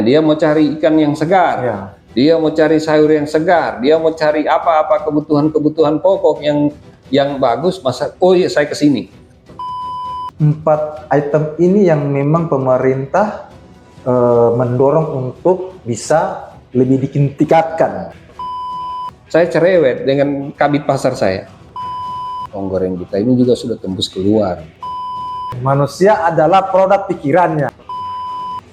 Dia mau cari ikan yang segar, Ya. dia mau cari sayur yang segar, dia mau cari apa-apa kebutuhan pokok yang bagus. Masa, oh iya saya kesini. 4 item ini yang memang pemerintah mendorong untuk bisa lebih ditingkatkan. Saya cerewet dengan kabit pasar saya. Bawang goreng kita ini juga sudah tembus keluar. Manusia adalah produk pikirannya.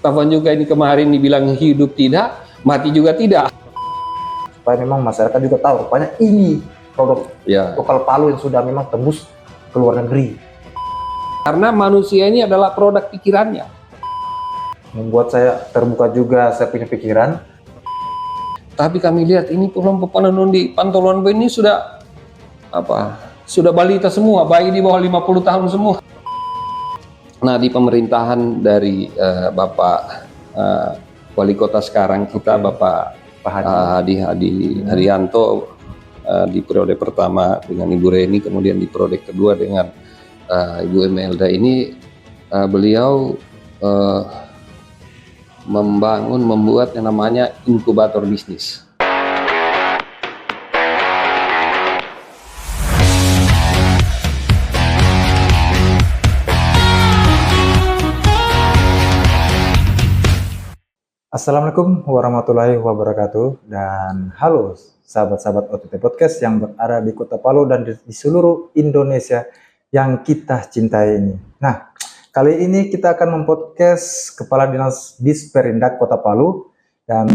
Taufan juga ini kemarin dibilang hidup tidak, mati juga tidak. Supaya memang masyarakat juga tahu, rupanya ini produk lokal Palu yang sudah memang tembus ke luar negeri. Karena manusia ini adalah produk pikirannya. Membuat saya terbuka juga, saya punya pikiran. Tapi kami lihat ini kelompok penenun di Pantoloan ini sudah sudah balita semua, bayi di bawah 50 tahun semua. Nah, di pemerintahan dari Bapak Wali Kota sekarang kita, Bapak Hadi Haryanto, di periode pertama dengan Ibu Reni, kemudian di periode kedua dengan Ibu Imelda ini, beliau membuat yang namanya inkubator bisnis. Assalamualaikum warahmatullahi wabarakatuh, dan halo sahabat-sahabat OTT Podcast yang berada di Kota Palu dan di seluruh Indonesia yang kita cintai ini. Nah, kali ini kita akan mempodcast Kepala Dinas Disperindak Kota Palu, dan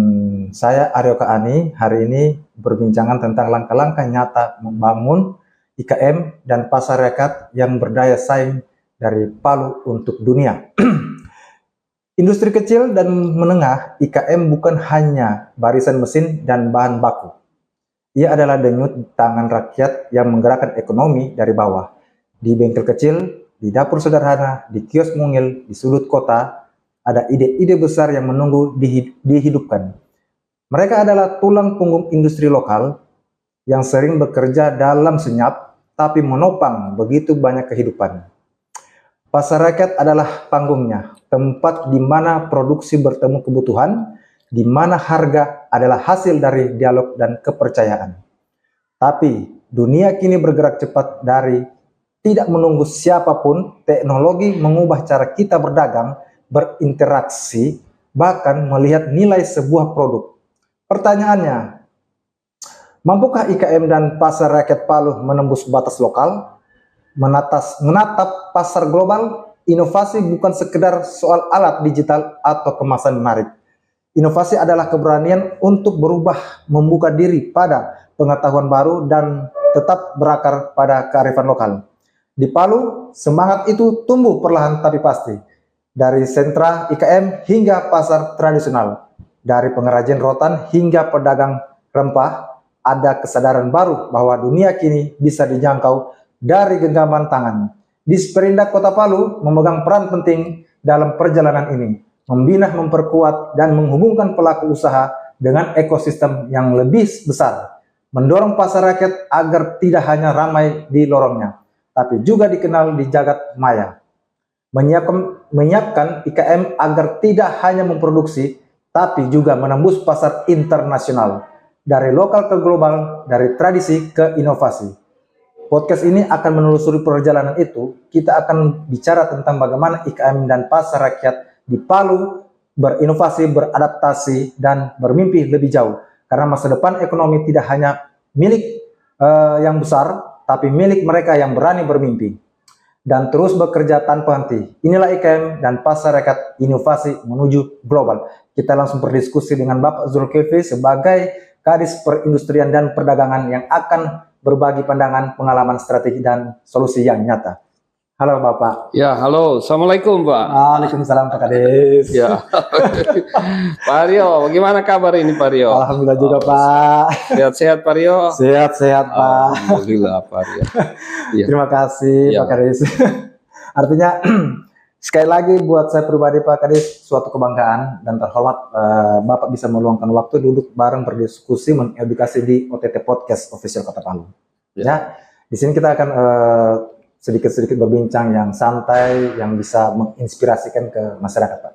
saya Aryo Kaani hari ini berbincangan tentang langkah-langkah nyata membangun IKM dan pasar rakyat yang berdaya saing dari Palu untuk dunia. Industri kecil dan menengah IKM bukan hanya barisan mesin dan bahan baku. Ia adalah denyut tangan rakyat yang menggerakkan ekonomi dari bawah. Di bengkel kecil, di dapur sederhana, di kios mungil, di sudut kota, ada ide-ide besar yang menunggu dihidupkan. Mereka adalah tulang punggung industri lokal yang sering bekerja dalam senyap, tapi menopang begitu banyak kehidupan. Pasar rakyat adalah panggungnya, tempat di mana produksi bertemu kebutuhan, di mana harga adalah hasil dari dialog dan kepercayaan. Tapi dunia kini bergerak cepat dari tidak menunggu siapapun, teknologi mengubah cara kita berdagang, berinteraksi, bahkan melihat nilai sebuah produk. Pertanyaannya, mampukah IKM dan pasar rakyat Palu menembus batas lokal? Menatap pasar global? Inovasi bukan sekedar soal alat digital atau kemasan menarik. Inovasi adalah keberanian untuk berubah, membuka diri pada pengetahuan baru dan tetap berakar pada kearifan lokal. Di Palu, semangat itu tumbuh perlahan tapi pasti. Dari sentra IKM hingga pasar tradisional, dari pengrajin rotan hingga pedagang rempah, ada kesadaran baru bahwa dunia kini bisa dijangkau dari genggaman tangan. Disperindak Kota Palu memegang peran penting dalam perjalanan ini, membina, memperkuat, dan menghubungkan pelaku usaha dengan ekosistem yang lebih besar, mendorong pasar rakyat agar tidak hanya ramai di lorongnya, tapi juga dikenal di jagat maya, menyiapkan IKM agar tidak hanya memproduksi, tapi juga menembus pasar internasional, dari lokal ke global, dari tradisi ke inovasi. Podcast ini akan menelusuri perjalanan itu. Kita akan bicara tentang bagaimana IKM dan pasar rakyat di Palu berinovasi, beradaptasi, dan bermimpi lebih jauh. Karena masa depan ekonomi tidak hanya milik yang besar, tapi milik mereka yang berani bermimpi dan terus bekerja tanpa henti. Inilah IKM dan pasar rakyat, inovasi menuju global. Kita langsung berdiskusi dengan Bapak Zulkifli sebagai Kadis Perindustrian dan Perdagangan yang akan berbagi pandangan, pengalaman, strategi, dan solusi yang nyata. Halo Bapak. Ya, halo. Assalamualaikum Pak. Waalaikumsalam Pak Kadis. Ya. Pak Rio, bagaimana kabar ini Pak Rio? Alhamdulillah juga Pak. Sehat-sehat Pak Rio? Sehat-sehat Pak. Alhamdulillah Pak Rio. Ya. Terima kasih Pak Kadis. Artinya sekali lagi buat saya pribadi Pak Kadis suatu kebanggaan dan terhormat Bapak bisa meluangkan waktu duduk bareng berdiskusi mengedukasi di OTT Podcast Official Kota Palu. Ya, di sini kita akan sedikit-sedikit berbincang yang santai yang bisa menginspirasikan ke masyarakat Pak.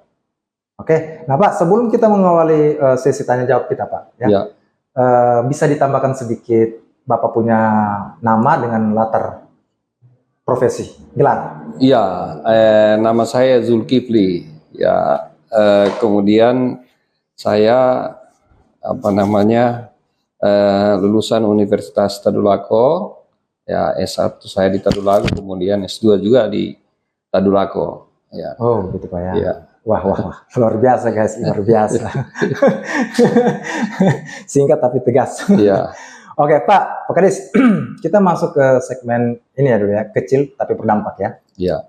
Oke, nah Pak, sebelum kita mengawali sesi tanya jawab kita Pak, ya, Ya, bisa ditambahkan sedikit Bapak punya nama dengan latar profesi, gelar. ya, nama saya Zulkifli. Ya, kemudian saya apa namanya lulusan Universitas Tadulako. Ya, S1 saya di Tadulako, kemudian S2 juga di Tadulako. Ya, Oh, begitu Pak ya. ya, Wah, luar biasa guys, luar biasa. Singkat tapi tegas. ya, Oke Pak Kadis, kita masuk ke segmen ini ya dulu ya, kecil tapi berdampak ya. ya.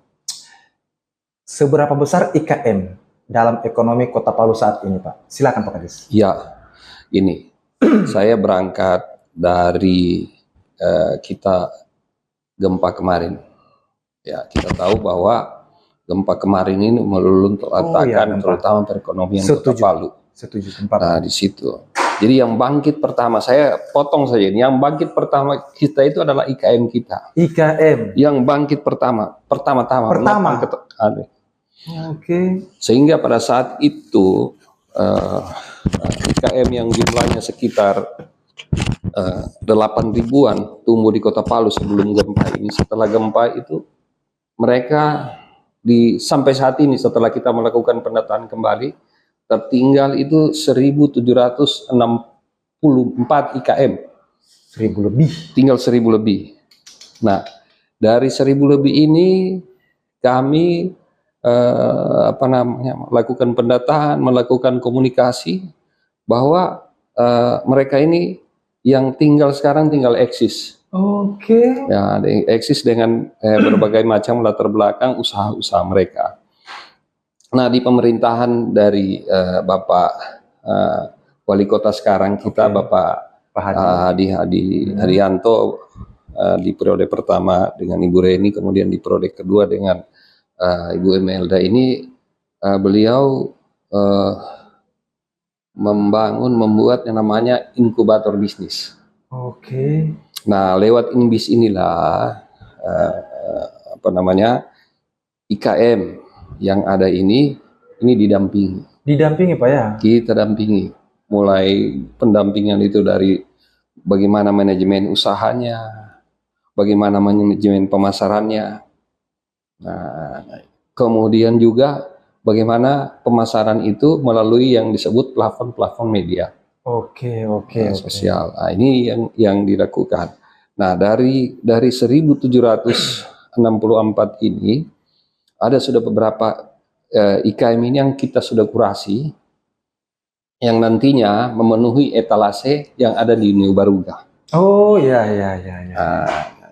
Seberapa besar IKM dalam ekonomi Kota Palu saat ini Pak? Silakan Pak Kadis. Ya, ini saya berangkat dari kita gempa kemarin. Ya, kita tahu bahwa gempa kemarin ini meluluhlantahkan terutama perekonomian Kota Palu. Setuju tempat. Nah, di situ. Jadi yang bangkit pertama, saya potong saja ini. Yang bangkit pertama kita itu adalah IKM kita. IKM. Yang bangkit pertama-tama. Oke. Sehingga pada saat itu IKM yang jumlahnya sekitar 8 ribuan tumbuh di Kota Palu sebelum gempa ini. Setelah gempa itu mereka sampai saat ini setelah kita melakukan pendataan kembali tertinggal itu 1.764 IKM. 1.000 lebih. Tinggal 1.000 lebih. Nah, dari 1.000 lebih ini kami melakukan pendataan, melakukan komunikasi bahwa mereka ini yang tinggal sekarang tinggal eksis. Oke. Ya, eksis dengan berbagai macam latar belakang usaha-usaha mereka. Nah, di pemerintahan dari Bapak Wali Kota sekarang kita, Bapak Hadi Haryanto, di periode pertama dengan Ibu Reni, kemudian di periode kedua dengan Ibu Imelda ini, beliau membuat yang namanya inkubator bisnis. Oke. Nah, lewat Inbis inilah IKM yang ada ini didampingi. Didampingi Pak ya? Kita dampingi, mulai pendampingan itu dari bagaimana manajemen usahanya, bagaimana manajemen pemasarannya. Nah, kemudian juga bagaimana pemasaran itu melalui yang disebut plafon media. Oke. Sosial. Nah, ini yang dilakukan. Nah, dari 1.764 ini ada sudah beberapa IKM ini yang kita sudah kurasi yang nantinya memenuhi etalase yang ada di New Baruga. Oh ya. Nah,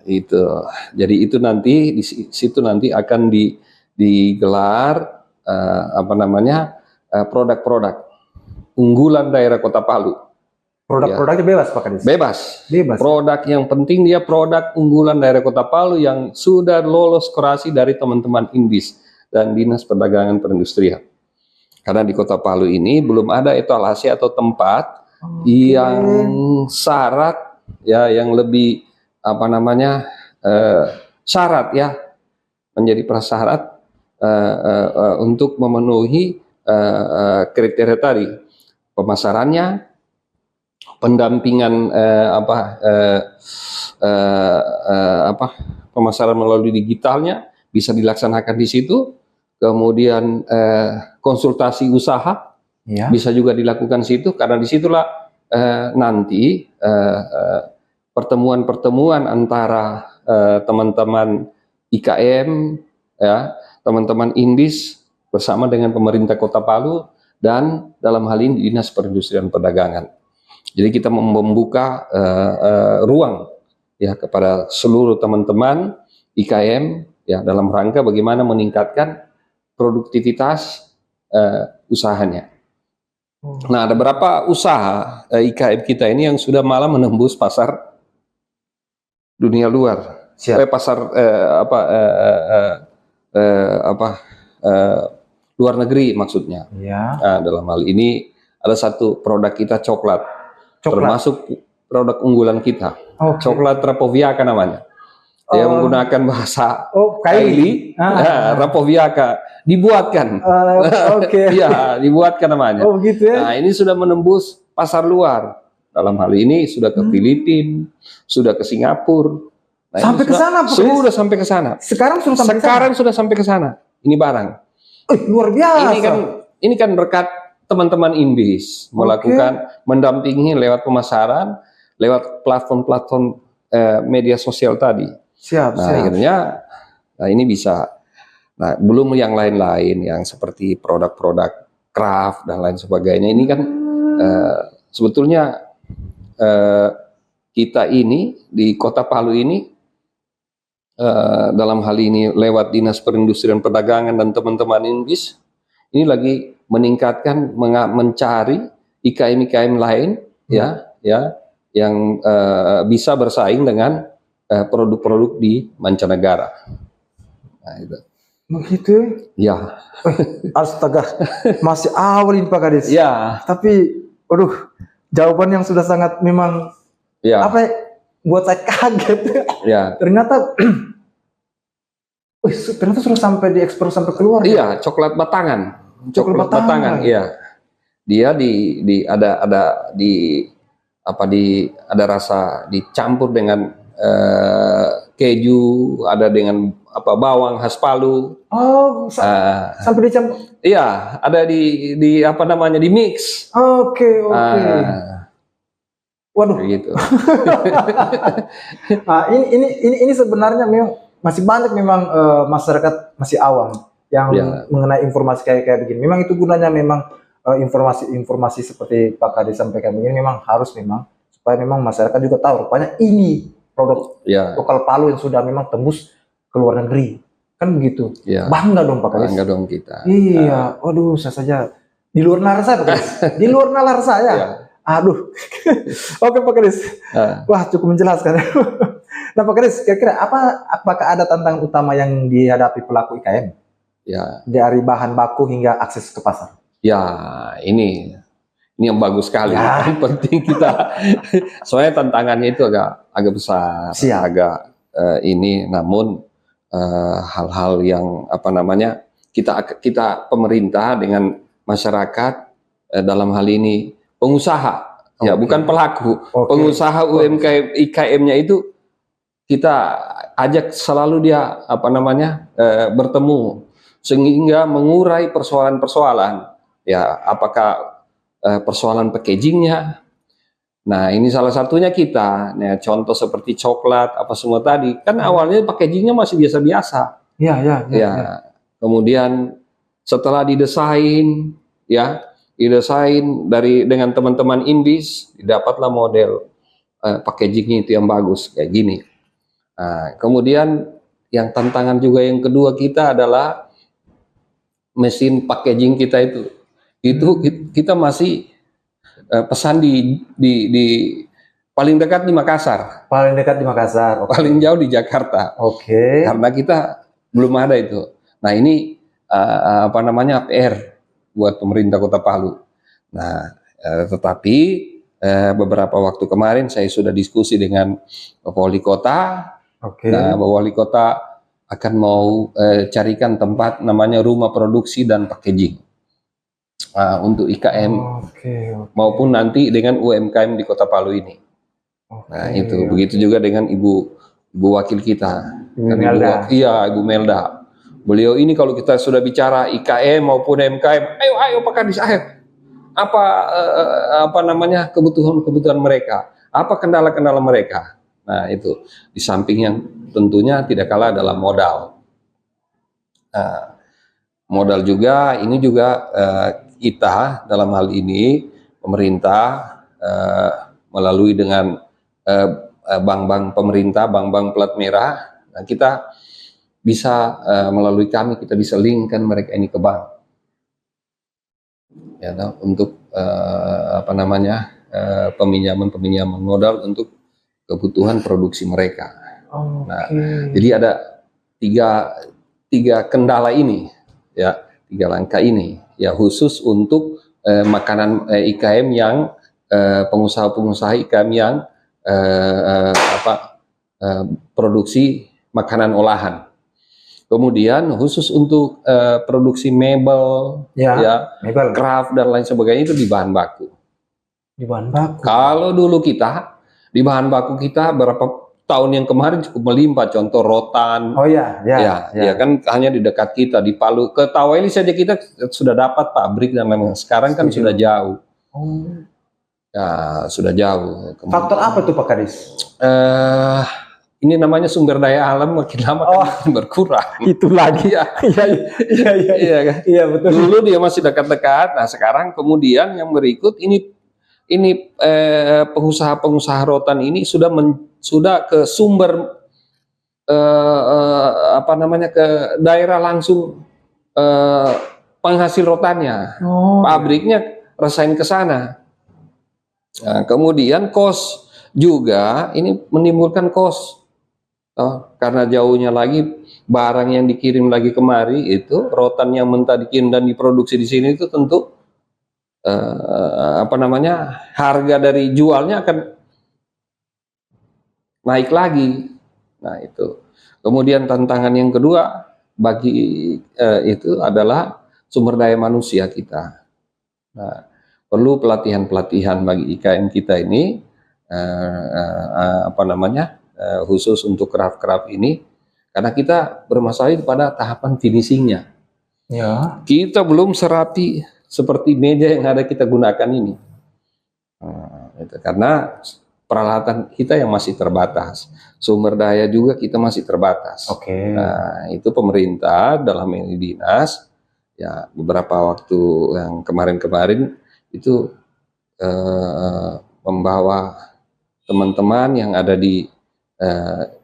itu. Jadi itu nanti di situ nanti akan digelar produk-produk unggulan daerah Kota Palu. Produk-produknya bebas Pak Kadis? Bebas. Bebas. Produk yang penting dia produk unggulan daerah Kota Palu yang sudah lolos kurasi dari teman-teman Inbis dan Dinas Perdagangan Perindustrian. Karena di Kota Palu ini belum ada etalase atau tempat yang syarat ya, yang lebih syarat ya, menjadi prasyarat untuk memenuhi kriteria tadi, pemasarannya, pendampingan pemasaran melalui digitalnya bisa dilaksanakan di situ, kemudian konsultasi usaha bisa juga dilakukan di situ, karena disitulah nanti pertemuan-pertemuan antara teman-teman IKM ya, teman-teman Inbis bersama dengan pemerintah Kota Palu dan dalam hal ini Dinas Perindustrian Perdagangan. Jadi kita membuka ruang ya kepada seluruh teman-teman IKM ya dalam rangka bagaimana meningkatkan produktivitas usahanya. Nah, ada berapa usaha IKM kita ini yang sudah malah menembus pasar dunia luar. Pasar luar negeri maksudnya. Ya. Nah, dalam hal ini ada satu produk kita coklat. Termasuk produk unggulan kita. Coklat Trapoviaka namanya. Dia menggunakan bahasa Kaili. Rapoviaka dibuatkan. Oke. Ya, dibuatkan namanya. Oh gitu ya. Nah, ini sudah menembus pasar luar. Dalam hal ini sudah ke Filipina, sudah ke Singapura. Nah, Sampai ke sana, Pak Kades? Sudah sampai ke sana. Sekarang sudah sampai Sekarang sudah sampai ke sana. Ini barang. Luar biasa. Ini kan berkat teman-teman Inbis melakukan mendampingi lewat pemasaran, lewat platform-platform media sosial tadi. Siap. Akhirnya ini bisa. Nah, belum yang lain-lain yang seperti produk-produk craft dan lain sebagainya. Ini kan sebetulnya kita ini di Kota Palu ini dalam hal ini lewat Dinas Perindustrian Perdagangan dan teman-teman Inbis ini lagi meningkatkan mencari IKM-IKM lain ya yang bisa bersaing dengan produk-produk di mancanegara. Nah, itu. Begitu ya. Astaga, masih awal ini Pak Kades. Ya. Tapi, jawaban yang sudah sangat memang buat saya kaget. Ya. Ternyata sudah sampai diekspor sampai keluar. Iya, coklat batangan. Coklat batangan, iya. Dia ada rasa dicampur dengan keju, ada dengan bawang khas Palu. Sampai dicampur. Iya, ada di mix. Oke. Waduh. Gitu. ini sebenarnya memang masih banyak memang masyarakat masih awam yang mengenai informasi kayak begini. Memang itu gunanya memang informasi seperti Pak Kades sampaikan begini memang harus supaya memang masyarakat juga tahu rupanya ini produk lokal Palu yang sudah memang tembus ke luar negeri. Kan begitu. Bangga dong Pak Kades. Bangga dong kita. Iya, waduh saya saja di luar nalar saya Pak Kades. Di luar nalar saya. Aduh. Oke Pak Kades. Wah, cukup menjelaskan. Nah Pak Kades, kira-kira apakah ada tantangan utama yang dihadapi pelaku IKM? Dari bahan baku hingga akses ke pasar. Ya, ini yang bagus sekali. Yang penting kita, soalnya tantangannya itu agak besar, agak namun hal-hal yang kita pemerintah dengan masyarakat dalam hal ini pengusaha, bukan pelaku, pengusaha UMKM IKM-nya itu kita ajak selalu dia bertemu sehingga mengurai persoalan-persoalan. Apakah persoalan packagingnya. Nah, ini salah satunya kita. Nah, contoh seperti coklat apa semua tadi, kan awalnya packagingnya masih biasa-biasa. Iya. Kemudian setelah didesain dengan teman-teman Inbis, didapatlah model packagingnya itu yang bagus kayak gini. Nah, kemudian yang tantangan juga yang kedua kita adalah mesin packaging kita itu kita masih pesan di paling dekat di Makassar. Paling dekat di Makassar. Paling jauh di Jakarta. Karena kita belum ada itu. Nah, ini PR buat pemerintah Kota Palu. Nah, tetapi beberapa waktu kemarin saya sudah diskusi dengan Bapak Wali Kota. Nah, Bapak Wali Kota akan mau carikan tempat namanya rumah produksi dan packaging untuk IKM maupun nanti dengan UMKM di Kota Palu ini. Nah, itu begitu juga dengan Ibu Wakil kita, Ibu Melda. Beliau ini kalau kita sudah bicara IKM maupun UMKM, ayo Pak Kades, kebutuhan mereka, apa kendala-kendala mereka. Nah, itu di samping yang tentunya tidak kalah adalah modal. Modal juga, ini juga kita dalam hal ini pemerintah melalui dengan bank-bank pemerintah, bank-bank plat merah, nah, kita bisa melalui kami kita bisa linkkan mereka ini ke bank, untuk peminjaman modal untuk kebutuhan produksi mereka. Nah, jadi ada tiga kendala ini, tiga langkah ini, khusus untuk makanan IKM yang pengusaha-pengusaha IKM yang produksi makanan olahan. Kemudian khusus untuk produksi mebel, ya, mebel. craft dan lain sebagainya itu di bahan baku. Di bahan baku. Kalau dulu kita di bahan baku kita berapa tahun yang kemarin cukup melimpah, contoh rotan. Oh ya, ya kan hanya di dekat kita di Palu. Ke Taweli saja kita sudah dapat pabrik dan lain-lain. Sekarang kan sudah jauh. Oh. Ya, sudah jauh. Faktor apa tuh Pak Kadis? Ini namanya sumber daya alam makin lama kan makin berkurang. Itu lagi ya. Iya kan? Iya betul. Dulu dia masih dekat-dekat. Nah, sekarang kemudian yang berikut ini pengusaha-pengusaha rotan ini sudah ke sumber ke daerah langsung penghasil rotannya. Pabriknya rasain ke sana. Nah, kemudian kos juga ini menimbulkan kos. Karena jauhnya lagi barang yang dikirim lagi kemari itu rotan yang mentah dikirim dan diproduksi di sini itu tentu harga dari jualnya akan naik lagi. Nah itu. Kemudian tantangan yang kedua bagi itu adalah sumber daya manusia kita. Nah, perlu pelatihan-pelatihan bagi IKM kita ini khusus untuk craft-craft ini karena kita bermasalah pada tahapan finishingnya. Ya. Kita belum serapi seperti meja yang ada kita gunakan ini. Karena peralatan kita yang masih terbatas, sumber daya juga kita masih terbatas. Oke. Nah, itu pemerintah dalam ini dinas ya beberapa waktu yang kemarin-kemarin itu membawa teman-teman yang ada di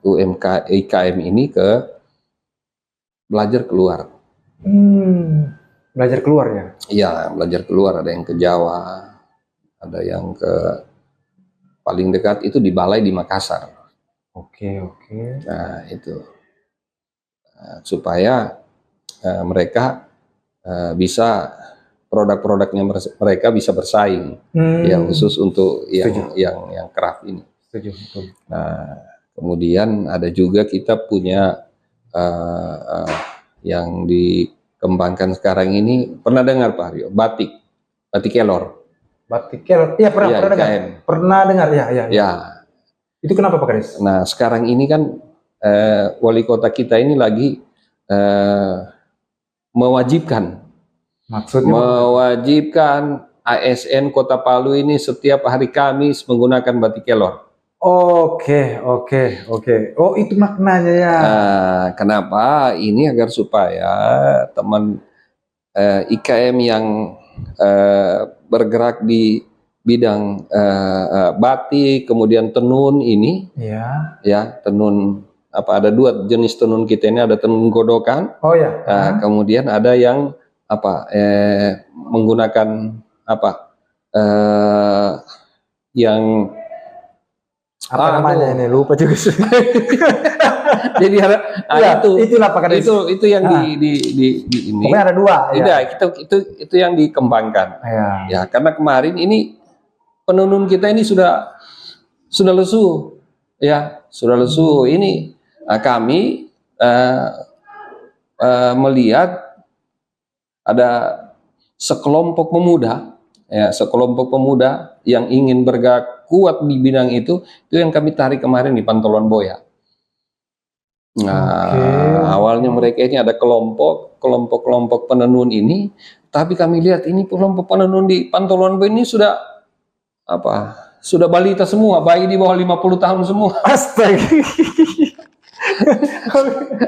UMK IKM ini ke belajar keluar. Belajar keluar ya? Iya, belajar keluar. Ada yang ke Jawa, ada yang ke paling dekat itu di Balai di Makassar. Oke. Nah itu supaya mereka bisa produk-produknya mereka bisa bersaing. Ya khusus untuk yang craft ini. Setuju, betul. Nah, kemudian ada juga kita punya yang dikembangkan sekarang ini, pernah dengar Pak Aryo? Batik kelor. Batik kelor, iya pernah dengar. Pernah dengar, ya. Itu kenapa Pak Kadis? Nah, sekarang ini kan wali kota kita ini lagi mewajibkan. Maksudnya? Mewajibkan ASN Kota Palu ini setiap hari Kamis menggunakan batik kelor. Oke. Oh, itu maknanya ya. Kenapa? Ini agar supaya teman IKM yang bergerak di bidang batik, kemudian tenun ini, ya tenun ada dua jenis tenun kita ini, ada tenun godokan. Oh ya. Kemudian ada yang menggunakan yang namanya ini lupa juga. Jadi itulah Pak Kadis. Itu yang di ini. Pokoknya ada dua. Itu yang dikembangkan. Ya, karena kemarin ini penenun kita ini sudah lesu, ya sudah lesu. Ini kami melihat ada sekelompok pemuda yang ingin bergerak kuat di bidang itu yang kami tarik kemarin di Pantoloan Boya. Nah, awalnya mereka ini ada kelompok penenun ini, tapi kami lihat ini kelompok penenun di Pantoloan Boya ini sudah balita semua, bayi di bawah 50 tahun semua. Astaga.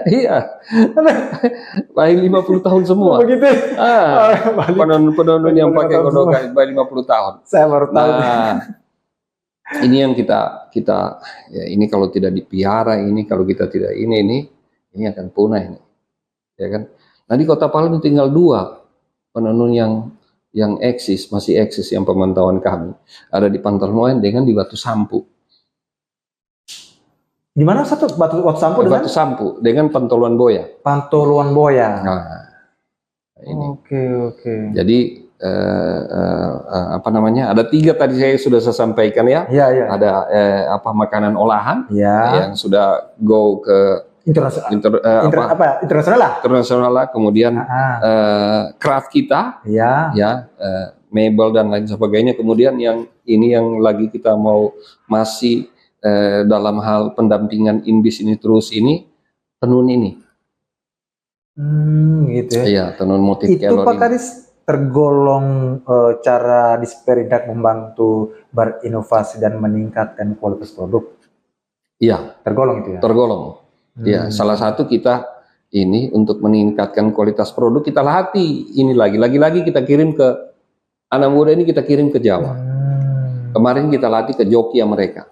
Iya. Bayi 50 tahun semua. Begitu. Penenun yang pakai godokan bayi 50 tahun. Saya baru tahu. Ini yang kita ya ini kalau tidak dipelihara, ini kalau kita tidak ini akan punah ini. Ya kan? Nah, di Kota Palu tinggal 2 penenun yang masih eksis yang pemantauan kami. Ada di Pantoloan dengan di Batu Sampu. Di mana satu Batu Sampu dengan? Batu Sampu dengan Pantoloan Boya. Pantoloan Boya. Nah, ini. Oke. Jadi ada 3 tadi saya sampaikan ya. Iya. Ada makanan olahan ya. yang sudah go ke internasional lah. internasional lah, kemudian craft kita, Ya. ya, mebel dan lain sebagainya. Kemudian yang ini yang lagi kita mau masih dalam hal pendampingan Inbis ini terus ini tenun ini. Gitu ya. Iya, tenun motif Itu kelor Pak ini. Kadis tergolong cara Disperindak membantu berinovasi dan meningkatkan kualitas produk. Iya, Tergolong itu ya. tergolong. Ya, salah satu kita ini untuk meningkatkan kualitas produk kita latih. Ini lagi kita kirim ke anak muda ini, kita kirim ke Jawa. Kemarin kita latih ke Jogja mereka.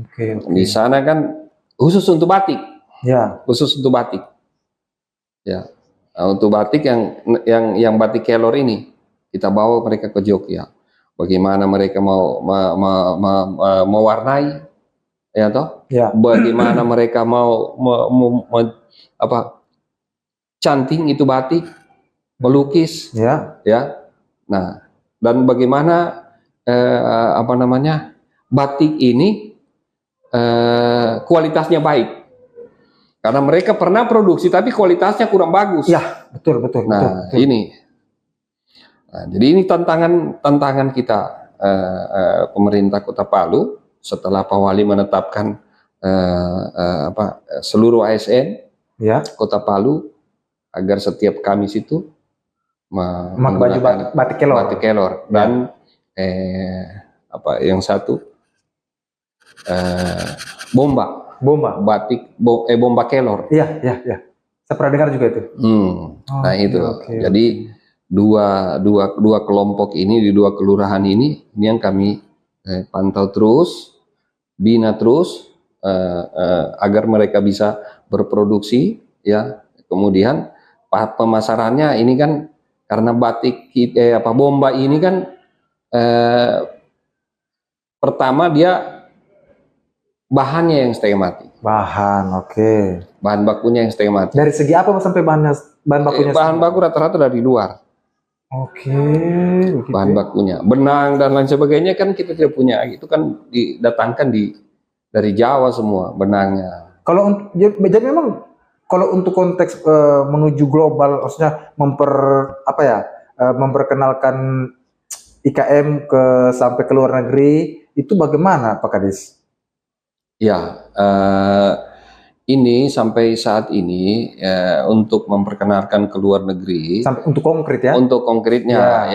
Oke. Di sana kan khusus untuk batik. Ya. Khusus untuk batik. Ya. Nah, untuk batik yang batik kelor ini kita bawa mereka ke Jogja. Bagaimana mereka mau mewarnai, ya toh? Ya. Bagaimana mereka mau canting itu batik, melukis, Ya. ya. Nah, dan bagaimana batik ini kualitasnya baik. Karena mereka pernah produksi tapi kualitasnya kurang bagus. Ya, betul. Nah, betul. ini. Nah, jadi ini tantangan kita pemerintah Kota Palu setelah Pak Wali menetapkan seluruh ASN Ya. Kota Palu agar setiap Kamis itu Baju batik kelor. Batik kelor dan yang satu bomba kelor. Iya. Saya pernah dengar juga itu. Nah itu. Oke. Jadi dua kelompok ini di dua kelurahan ini yang kami pantau terus, bina terus agar mereka bisa berproduksi, ya. Kemudian pemasarannya ini kan karena batik bomba ini kan pertama dia bahannya yang setengah mati. Bahan bakunya yang setengah mati. Dari segi apa sampai bahan bakunya? Bahan baku rata-rata dari luar. Begitu. Bahan bakunya, benang dan lain sebagainya kan kita tidak punya. Itu kan didatangkan dari Jawa semua benangnya. Jadi memang kalau untuk konteks menuju global, maksudnya memperkenalkan IKM sampai ke luar negeri, itu bagaimana Pak Kadis? Ya, ini sampai saat ini untuk memperkenalkan ke luar negeri. Sampai untuk konkret ya? Untuk konkretnya,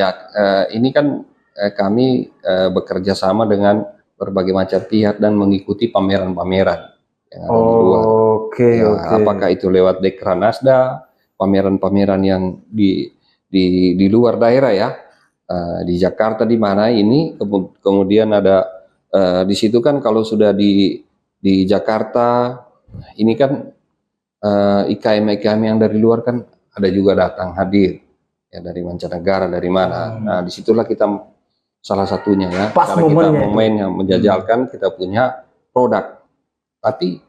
ini kan kami bekerja sama dengan berbagai macam pihak dan mengikuti pameran-pameran yang ada di luar. Apakah itu lewat Dekranasda, pameran-pameran yang di luar daerah ya, di Jakarta di mana ini, kemudian ada di situ kan kalau sudah di Jakarta ini kan IKM yang dari luar kan ada juga datang hadir ya, dari mancanegara, dari mana. Nah disitulah kita salah satunya ya, pas kita momen yang menjajalkan kita punya produk. Tapi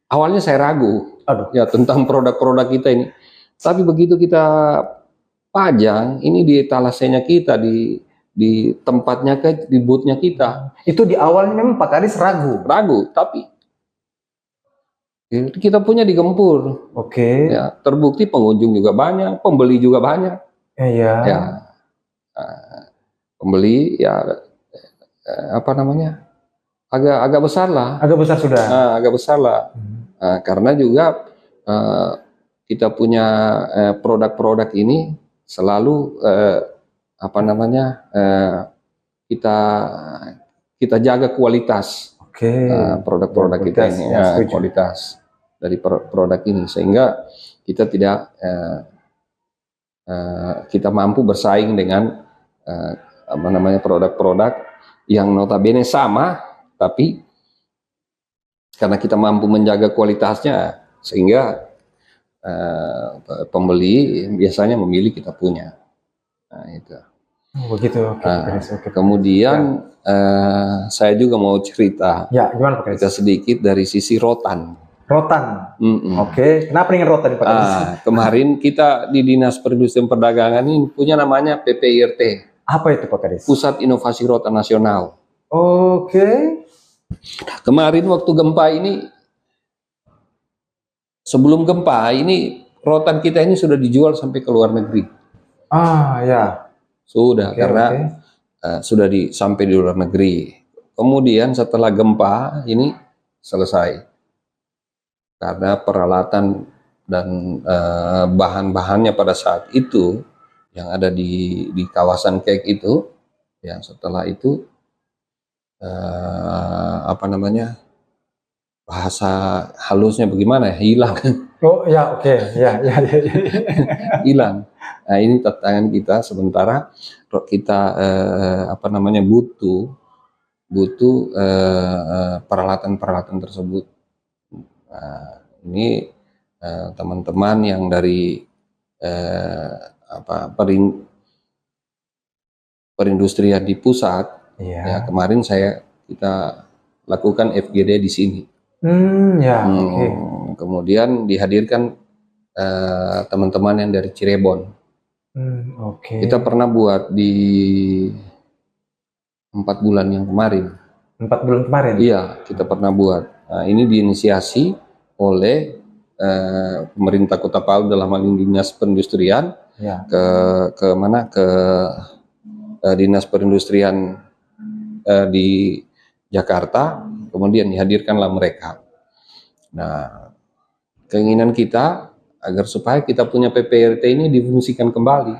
awalnya saya ragu ya tentang produk-produk kita ini. Tapi begitu kita pajang ini di etalasenya kita, di tempatnya di boothnya kita. Itu di awalnya memang Pak Kadis ragu, tapi kita punya digempur. Ya, terbukti pengunjung juga banyak, pembeli juga banyak. Ya, pembeli ya agak besar lah. Agak besar sudah. Agak besar lah. Karena juga kita punya produk-produk ini selalu kita jaga kualitas produk-produk kita ini, kualitas dari produk ini, sehingga kita tidak kita mampu bersaing dengan produk-produk yang notabene sama, tapi karena kita mampu menjaga kualitasnya sehingga pembeli biasanya memilih kita punya. Nah, itu. Begitu. Kemudian saya juga mau cerita. Ya, gimana Pak Kadis? Kita sedikit dari sisi rotan. Kenapa ingin rotan Pak Kadis? Kemarin kita di Dinas Perindustrian Perdagangan ini punya namanya PPIRT. Apa itu Pak Kadis? Pusat Inovasi Rotan Nasional. Kemarin waktu gempa ini sebelum gempa ini rotan kita ini sudah dijual sampai ke luar negeri. Ah, ya. Sudah, Oke, karena oke. sudah sampai di luar negeri. Kemudian setelah gempa ini selesai. Karena peralatan dan bahan-bahannya pada saat itu yang ada di kawasan Kek itu, ya setelah itu apa namanya, bahasa halusnya bagaimana ya, hilang. Oh, ya, oke. Ya, ya, ya, ya. Hilang. Nah, ini tantangan kita sementara kita apa namanya, butuh peralatan-peralatan tersebut. Nah, ini teman-teman yang dari apa perindustrian di pusat, Iya. ya kemarin kita lakukan FGD di sini. Ya, oke. Kemudian dihadirkan teman-teman yang dari Cirebon. Oke. Kita pernah buat di 4 bulan yang kemarin. 4 bulan kemarin? Iya, kita pernah buat. Nah, ini diinisiasi oleh pemerintah Kota Palu dalam hal ini Dinas Perindustrian, Ya. ke mana, ke Dinas Perindustrian di Jakarta, kemudian dihadirkanlah mereka. Nah, keinginan kita agar supaya kita punya PPRT ini difungsikan kembali.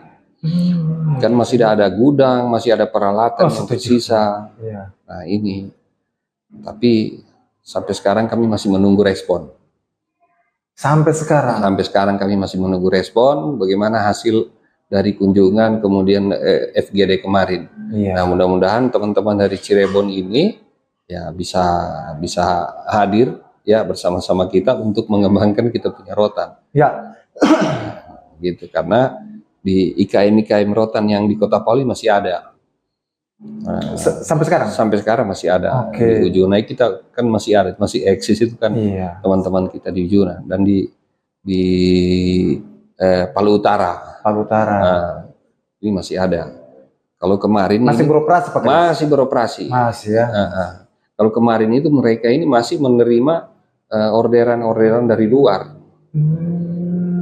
Kan masih ada gudang, masih ada peralatan yang tersisa. Ya. Nah ini, tapi sampai sekarang kami masih menunggu respon. Sampai sekarang? Sampai sekarang kami masih menunggu respon bagaimana hasil dari kunjungan kemudian FGD kemarin. Iya. Nah mudah-mudahan teman-teman dari Cirebon ini ya bisa hadir ya bersama-sama kita untuk mengembangkan kita punya rotan. Ya. Gitu, karena di IKM rotan yang di Kota Palu masih ada. Nah, sampai sekarang? Sampai sekarang masih ada. Oke. Di Ujung Naik kita kan masih ada, masih eksis itu kan. Iya. Teman-teman kita di Ujung dan di Palu Utara. Palu Utara. Nah, ini masih ada. Kalau kemarin masih beroperasi Pak? Masih beroperasi. Masih ya. Kalau kemarin itu mereka ini masih menerima orderan-orderan dari luar.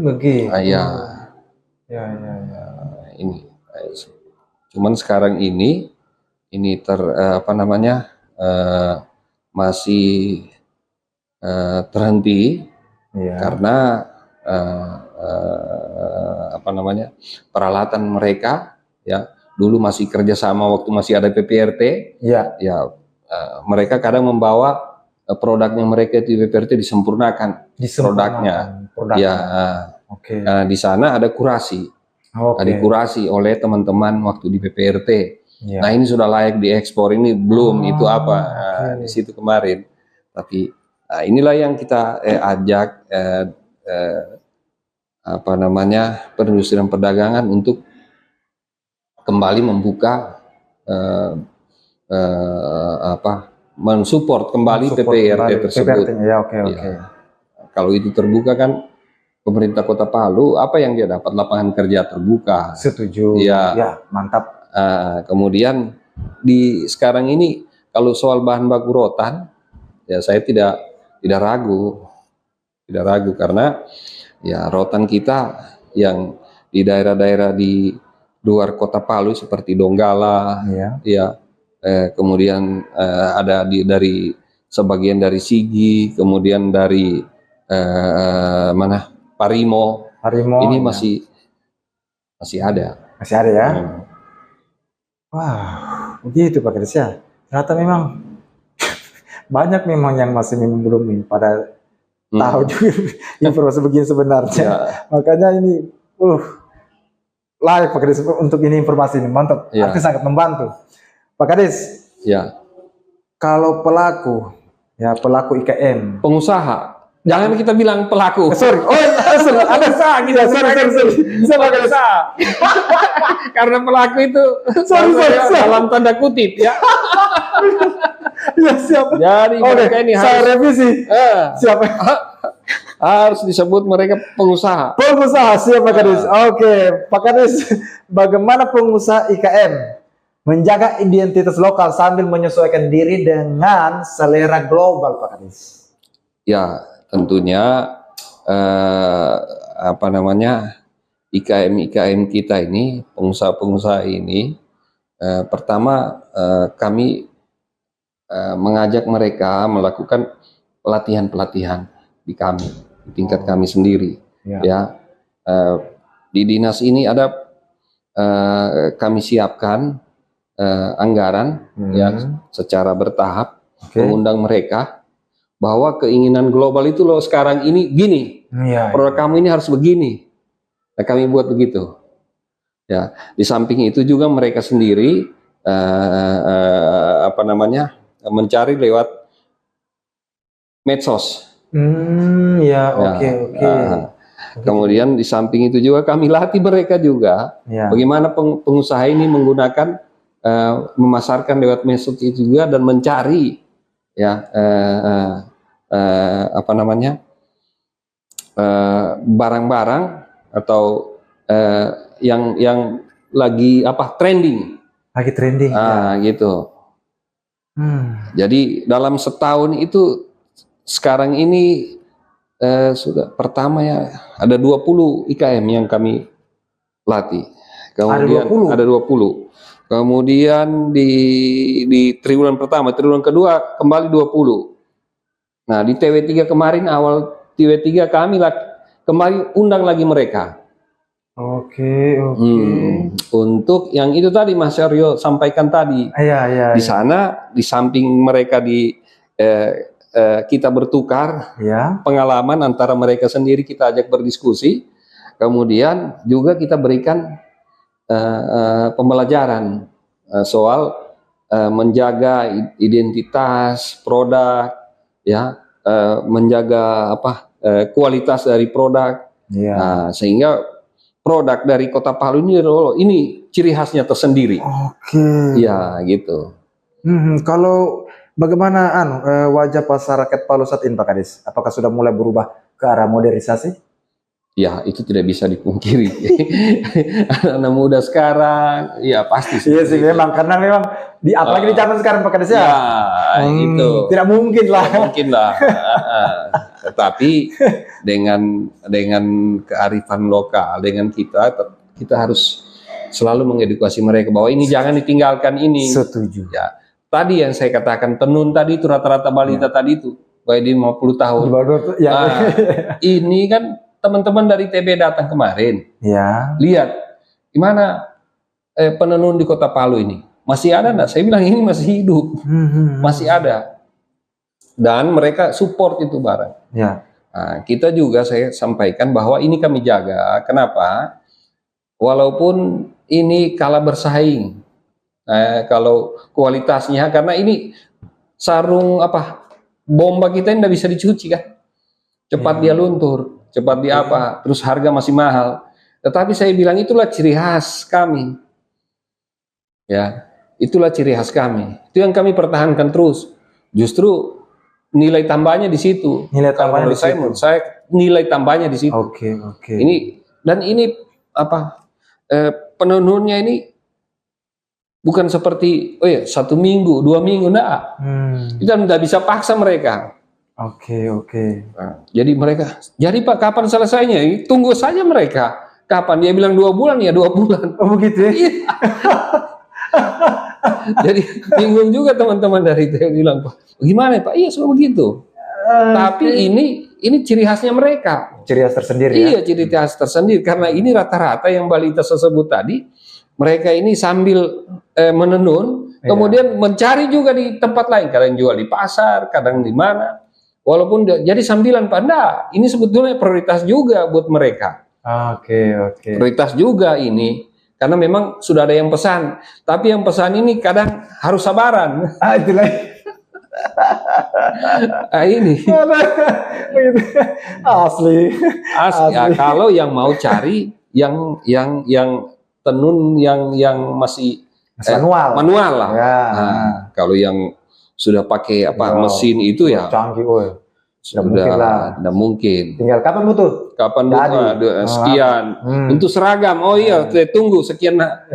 Begitu. Ya. Ya. Ini. Cuman sekarang ini apa namanya, masih terhenti ya. Karena apa namanya, peralatan mereka ya dulu masih kerjasama waktu masih ada PPRT ya, mereka kadang membawa produknya mereka di PPRT disempurnakan produknya ya. Oke. Di sana ada kurasi. Dikurasi oleh teman-teman waktu di PPRT. Nah ini sudah layak diekspor, ini belum, itu apa? Di situ kemarin. Tapi inilah yang kita ajak apa namanya, perindustrian perdagangan untuk kembali membuka mensupport kembali PPRT tersebut. Oke. Kalau itu terbuka kan pemerintah Kota Palu, apa yang dia dapat? Lapangan kerja terbuka. Setuju. Ya, mantap. Kemudian sekarang ini kalau soal bahan baku rotan, ya saya tidak ragu karena ya rotan kita yang di daerah-daerah di luar Kota Palu seperti Donggala, kemudian ada dari sebagian dari Sigi, kemudian dari mana? Parimo ini masih ada. Masih ada ya. Wah, begitu Pak Kades ya. Ternyata memang banyak memang yang masih belum pada tahu juga informasi begini sebenarnya. Makanya ini layak Pak Kades untuk ini informasi ini mantap. Aku sangat membantu. Pak Kades. Ya. Kalau pelaku IKM, pengusaha. Jangan kita bilang pelaku. Sorry. Ada salah kita. Sorry. Karena pelaku itu sorry. dalam tanda kutip ya. Ya siap. Jadi mereka ini saya revisi. Siap. Harus disebut mereka pengusaha. Pengusaha, siap Pak Kades. Oke, Pak Kades, bagaimana pengusaha IKM menjaga identitas lokal sambil menyesuaikan diri dengan selera global Pak Kades? Ya, tentunya apa namanya, IKM kita ini, pengusaha-pengusaha ini, pertama kami mengajak mereka melakukan pelatihan-pelatihan di kami, di tingkat kami sendiri. Ya, di dinas ini ada kami siapkan anggaran ya secara bertahap, mengundang mereka bahwa keinginan global itu loh sekarang ini gini, produk kamu ini harus begini. Nah, kami buat begitu. Ya, di samping itu juga mereka sendiri apa namanya, mencari lewat medsos. Oke. Kemudian di samping itu juga kami latih mereka juga bagaimana pengusaha ini menggunakan memasarkan lewat medsos itu juga dan mencari ya apa namanya, barang-barang atau yang lagi apa trending. Gitu. Jadi dalam setahun itu sekarang ini sudah pertama ya ada 20 IKM yang kami latih. Kemudian ada 20. Kemudian di triwulan pertama, triwulan kedua kembali 20. Nah, di TW3 kemarin, awal TW3 kami kembali undang lagi mereka. Oke. Untuk yang itu tadi Mas Aryo sampaikan tadi. Di sana di samping mereka kita bertukar pengalaman antara mereka sendiri, kita ajak berdiskusi, kemudian juga kita berikan pembelajaran soal menjaga identitas produk, ya, menjaga kualitas dari produk, sehingga produk dari Kota Palu ini ciri khasnya tersendiri. Ya, gitu. Kalau bagaimana wajah pasar rakyat Palu saat ini Pak Kadis? Apakah sudah mulai berubah ke arah modernisasi? Ya, itu tidak bisa dipungkiri. Anak-anak muda sekarang, ya pasti. Iya sih, memang karena memang apalagi di zaman sekarang Pak Kadis ya. Itu tidak mungkin lah. Tidak mungkin lah. Tetapi dengan kearifan lokal, dengan kita harus selalu mengedukasi mereka bahwa ini jangan ditinggalkan ini. Setuju. Ya. Tadi yang saya katakan tenun tadi itu rata-rata balita tadi itu, baik di 50 tahun. Ini kan teman-teman dari TB datang kemarin, lihat gimana penenun di Kota Palu ini masih ada nggak? Saya bilang ini masih hidup, masih ada, dan mereka support itu barang. Nah, kita juga saya sampaikan bahwa ini kami jaga. Kenapa? Walaupun ini kalah bersaing, kalau kualitasnya, karena ini sarung bomba kita ini tidak bisa dicuci kan, cepat dia luntur. Cepat terus harga masih mahal. Tetapi saya bilang itulah ciri khas kami. Ya, itulah ciri khas kami. Itu yang kami pertahankan terus. Justru nilai tambahnya di situ. Menurut saya nilai tambahnya di situ. Ini penenunnya ini bukan seperti 1 minggu, 2 minggu, enggak. Kita tidak bisa paksa mereka. Nah, jadi Pak kapan selesainya? Tunggu saja mereka. Kapan dia bilang 2 bulan ya 2 bulan. Oh begitu ya? Iya. Jadi bingung juga teman-teman dari itu bilang, Pak, gimana Pak? Iya sudah begitu. Tapi ini ciri khasnya mereka. Ciri khas tersendiri. Iya, ciri khas tersendiri. Karena ini rata-rata yang balita tersebut tadi, mereka ini sambil menenun, kemudian mencari juga di tempat lain. Kadang jual di pasar, kadang di mana. Walaupun jadi sambilan Pak, enggak, ini sebetulnya prioritas juga buat mereka. Prioritas juga ini, karena memang sudah ada yang pesan. Tapi yang pesan ini kadang harus sabaran. Itulah. Ini. Asli. Ya, kalau yang mau cari yang tenun yang masih manual lah. Nah, kalau yang sudah pakai mesin itu ya canggih, sudah tidak mungkin. Tinggal kapan butuh? Kapan butuh? Sekian. Untuk seragam, tunggu sekian. Nah,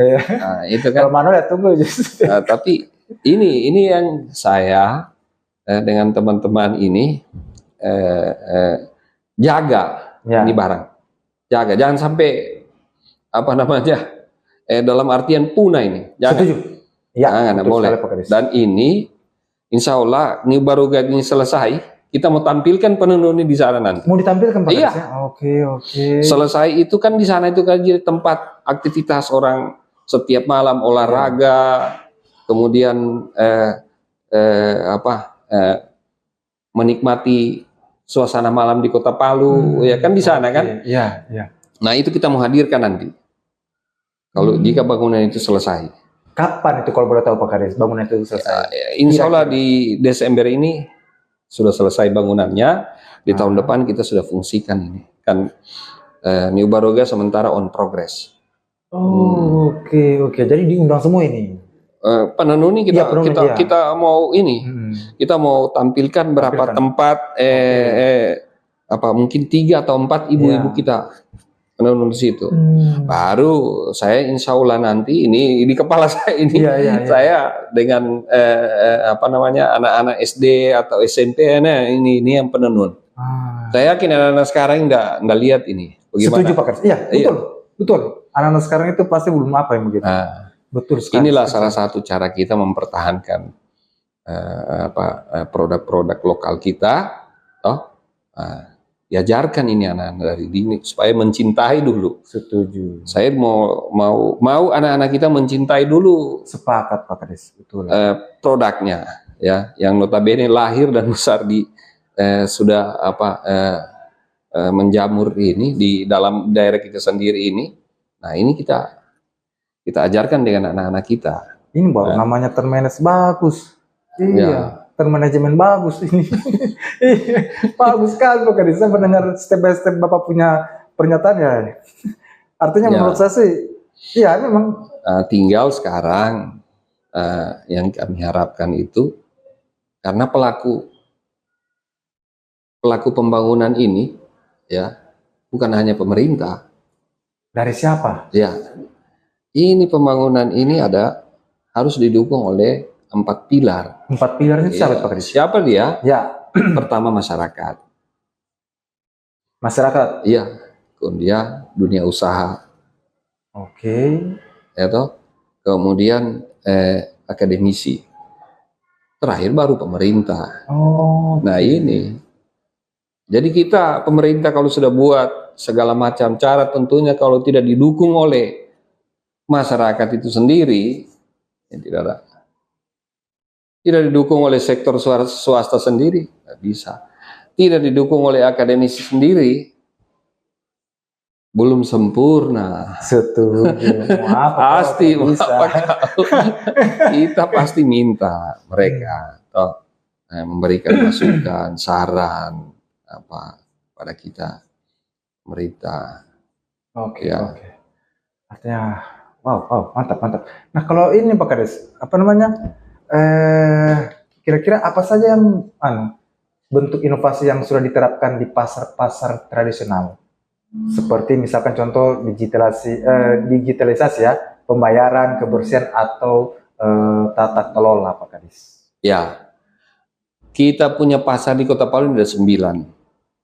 itu kan. Kalau manual ya tunggu. Tapi ini yang saya dengan teman-teman ini jaga Ya. ini barang, jaga, jangan sampai apa namanya dalam artian punah ini, jangan. Setuju. Ya, Jangan, betul boleh. sekali, Pak Kadis. Dan ini insya Allah New Baroga ini selesai, kita mau tampilkan penenun ini di sana nanti. Mau ditampilkan Pak Iya. Kadis ya? Oke. Selesai itu kan di sana itu kan jadi tempat aktivitas orang setiap malam olahraga, kemudian menikmati suasana malam di Kota Palu, ya kan di sana kan. Iya. Nah itu kita mau hadirkan nanti. Kalau jika bangunan itu selesai. Kapan itu kalau boleh tahu Pak Kadis bangunan itu selesai? Insya Allah di Desember ini sudah selesai bangunannya. Di tahun depan kita sudah fungsikan ini. Kan New Baroga sementara on progress. Oke. Jadi diundang semua ini. Penenun ini kita mau ini. Kita mau tampilkan berapa tempat mungkin 3 atau 4 ibu-ibu kita penenun di situ. Baru saya insya Allah nanti ini di kepala saya ini saya dengan anak-anak SD atau SMP ini yang penenun. Saya yakin anak-anak sekarang nggak lihat ini. Bagaimana? Setuju Pak Kadis. Iya, betul. Anak-anak sekarang itu pasti belum apa yang begitu. Betul sekali. Inilah salah satu cara kita mempertahankan produk-produk lokal kita. Diajarkan ini anak-anak dari dini supaya mencintai dulu. Setuju. Saya mau anak-anak kita mencintai dulu. Sepakat Pak Kadis, betul. Produknya ya, yang notabene lahir dan besar di menjamur ini di dalam daerah kita sendiri ini. Nah, ini kita ajarkan dengan anak-anak kita. Ini baru namanya termanage bagus. Iya. Termanajemen bagus ini. Bagus sekali Pak Kadis. Saya mendengar step by step Bapak punya pernyataan ya. Artinya menurut saya sih, iya memang. Tinggal sekarang yang kami harapkan itu karena pelaku pembangunan ini ya bukan hanya pemerintah. Dari siapa? Ya, ini pembangunan ini harus didukung oleh 4 pilar. 4 pilar itu siapa Pak Kadis? Siapa dia? Ya. Pertama masyarakat. Masyarakat. Iya. Kemudian dunia usaha. Oke. Kemudian akademisi. Terakhir baru pemerintah. Nah ini. Jadi kita pemerintah kalau sudah buat segala macam cara tentunya kalau tidak didukung oleh masyarakat itu sendiri, ya tidak didukung oleh sektor swasta sendiri, nggak bisa. Tidak didukung oleh akademisi sendiri, belum sempurna. Setuju. Pasti kita pasti minta mereka memberikan masukan, saran pada kita pemerintah. Oke. Artinya, wow, mantap. Nah kalau ini Pak Kadis, kira-kira apa saja yang bentuk inovasi yang sudah diterapkan di pasar-pasar tradisional? Seperti misalkan contoh digitalisasi ya, pembayaran, kebersihan atau tata kelola Pak Kadis. Ya, kita punya pasar di Kota Palu ada 9.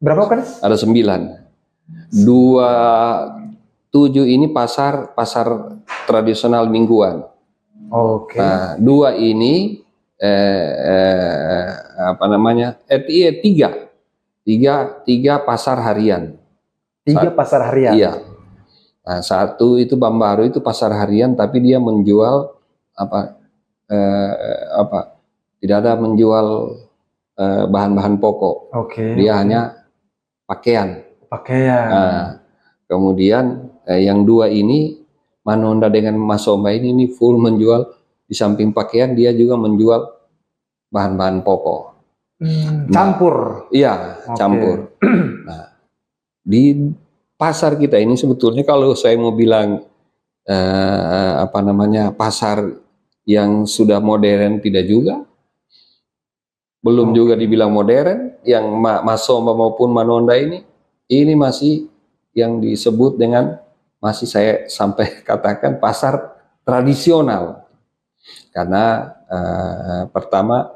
Berapa Pak Kadis? Ada 9. 7 ini pasar tradisional mingguan. Oke. Nah, 2 ini tiga pasar harian. 3 pasar harian. Iya. Nah, 1 itu Bambaru itu pasar harian tapi dia menjual tidak ada menjual bahan-bahan pokok. Oke. Dia hanya pakaian. Nah, kemudian yang 2 ini Manonda dengan Mas Omba ini full menjual, di samping pakaian dia juga menjual bahan-bahan pokok. Campur. Iya, campur. Nah, di pasar kita ini sebetulnya kalau saya mau bilang pasar yang sudah modern tidak juga. Belum juga dibilang modern, yang Mas Omba maupun Manonda ini masih yang disebut dengan masih saya sampai katakan pasar tradisional karena pertama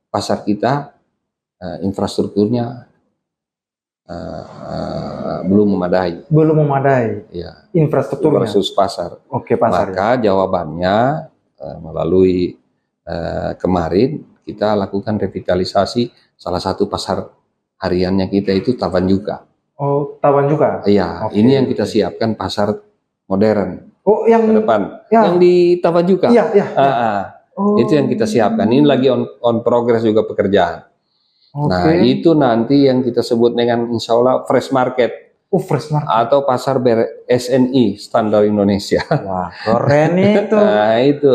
pasar kita infrastrukturnya belum memadai. Belum memadai Ya, infrastrukturnya. infrastruktur pasar. Oke, pasar. Maka jawabannya melalui kemarin kita lakukan revitalisasi salah satu pasar hariannya kita itu Tavanjuka. Oh, Tawan juga. Iya, Oke, ini yang kita oke. siapkan pasar modern Oh, ke yang depan. ya. Yang di Tavanjuka. Iya, iya. Oh. Itu yang kita siapkan. Ini lagi on progress juga pekerjaan. Oke. Nah, itu nanti yang kita sebut dengan insya Allah fresh market Fresh market. atau pasar SNI standar Indonesia. Wah, keren itu. Nah, itu.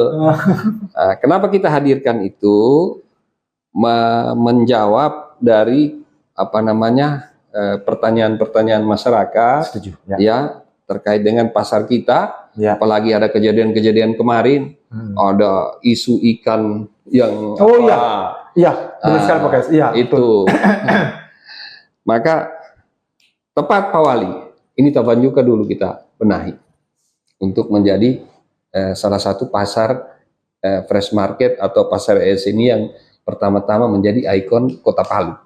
Kenapa kita hadirkan itu? Menjawab dari apa namanya pertanyaan-pertanyaan masyarakat. Setuju. Ya, terkait dengan pasar kita. Ya. Apalagi ada kejadian-kejadian kemarin, ada isu ikan yang Oh iya, iya, benar sekali Pak Kais. Iya, itu. Maka tepat Pak Wali, ini Tavanjuka dulu kita benahi untuk menjadi salah satu pasar fresh market atau pasar SNI yang pertama-tama menjadi ikon Kota Palu.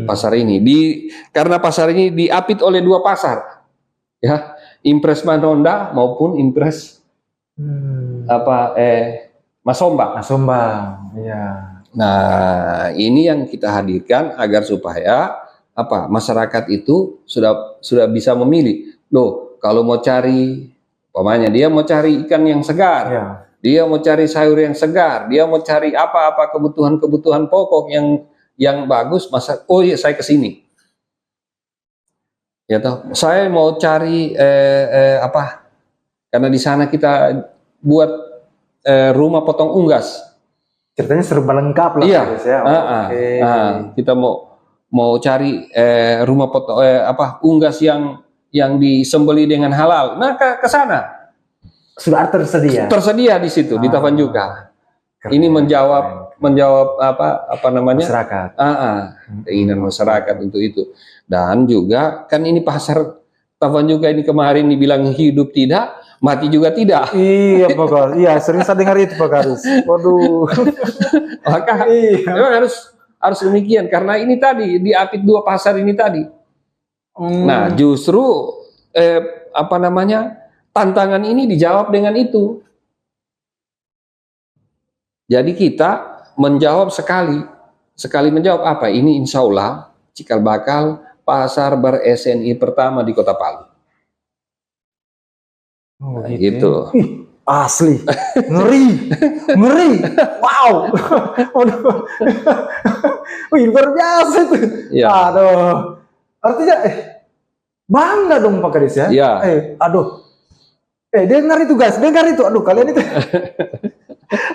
Pasar ini karena pasar ini diapit oleh dua pasar, ya, Impres Manonda maupun Impres Masombang. Masombang, iya. Nah, ini yang kita hadirkan agar supaya masyarakat itu sudah bisa memilih. Loh, kalau mau cari, umpamanya dia mau cari ikan yang segar, Ya. dia mau cari sayur yang segar, dia mau cari apa-apa kebutuhan pokok yang bagus, oh iya saya ke sini. Ya toh, saya mau cari karena di sana kita buat rumah potong unggas. Ceritanya serba lengkap lah. Iya. Ya. Okay. Kita mau cari rumah potong unggas yang disembeli dengan halal. Nah, ke sana. Sudah tersedia. Tersedia di situ di Tavanjuka. Ini menjawab masyarakat. Keinginan masyarakat untuk itu. Dan juga kan ini pasar Tavanjuka ini kemarin dibilang hidup tidak, mati juga tidak. Iya Pak Garis. Iya, sering saya dengar itu Pak Garis. Waduh. Maka memang harus demikian karena ini tadi diapit dua pasar ini tadi. Nah, justru tantangan ini dijawab dengan itu. Jadi kita menjawab sekali menjawab apa? Ini insya Allah cikal bakal pasar ber-SNI pertama di Kota Palu. Oh, gitu. Asli, ngeri, wow, wih luar biasa itu. Ya. Aduh, artinya bangga dong Pak Kadis ya. Ya. Dengar itu guys, dengar itu. Aduh kalian itu.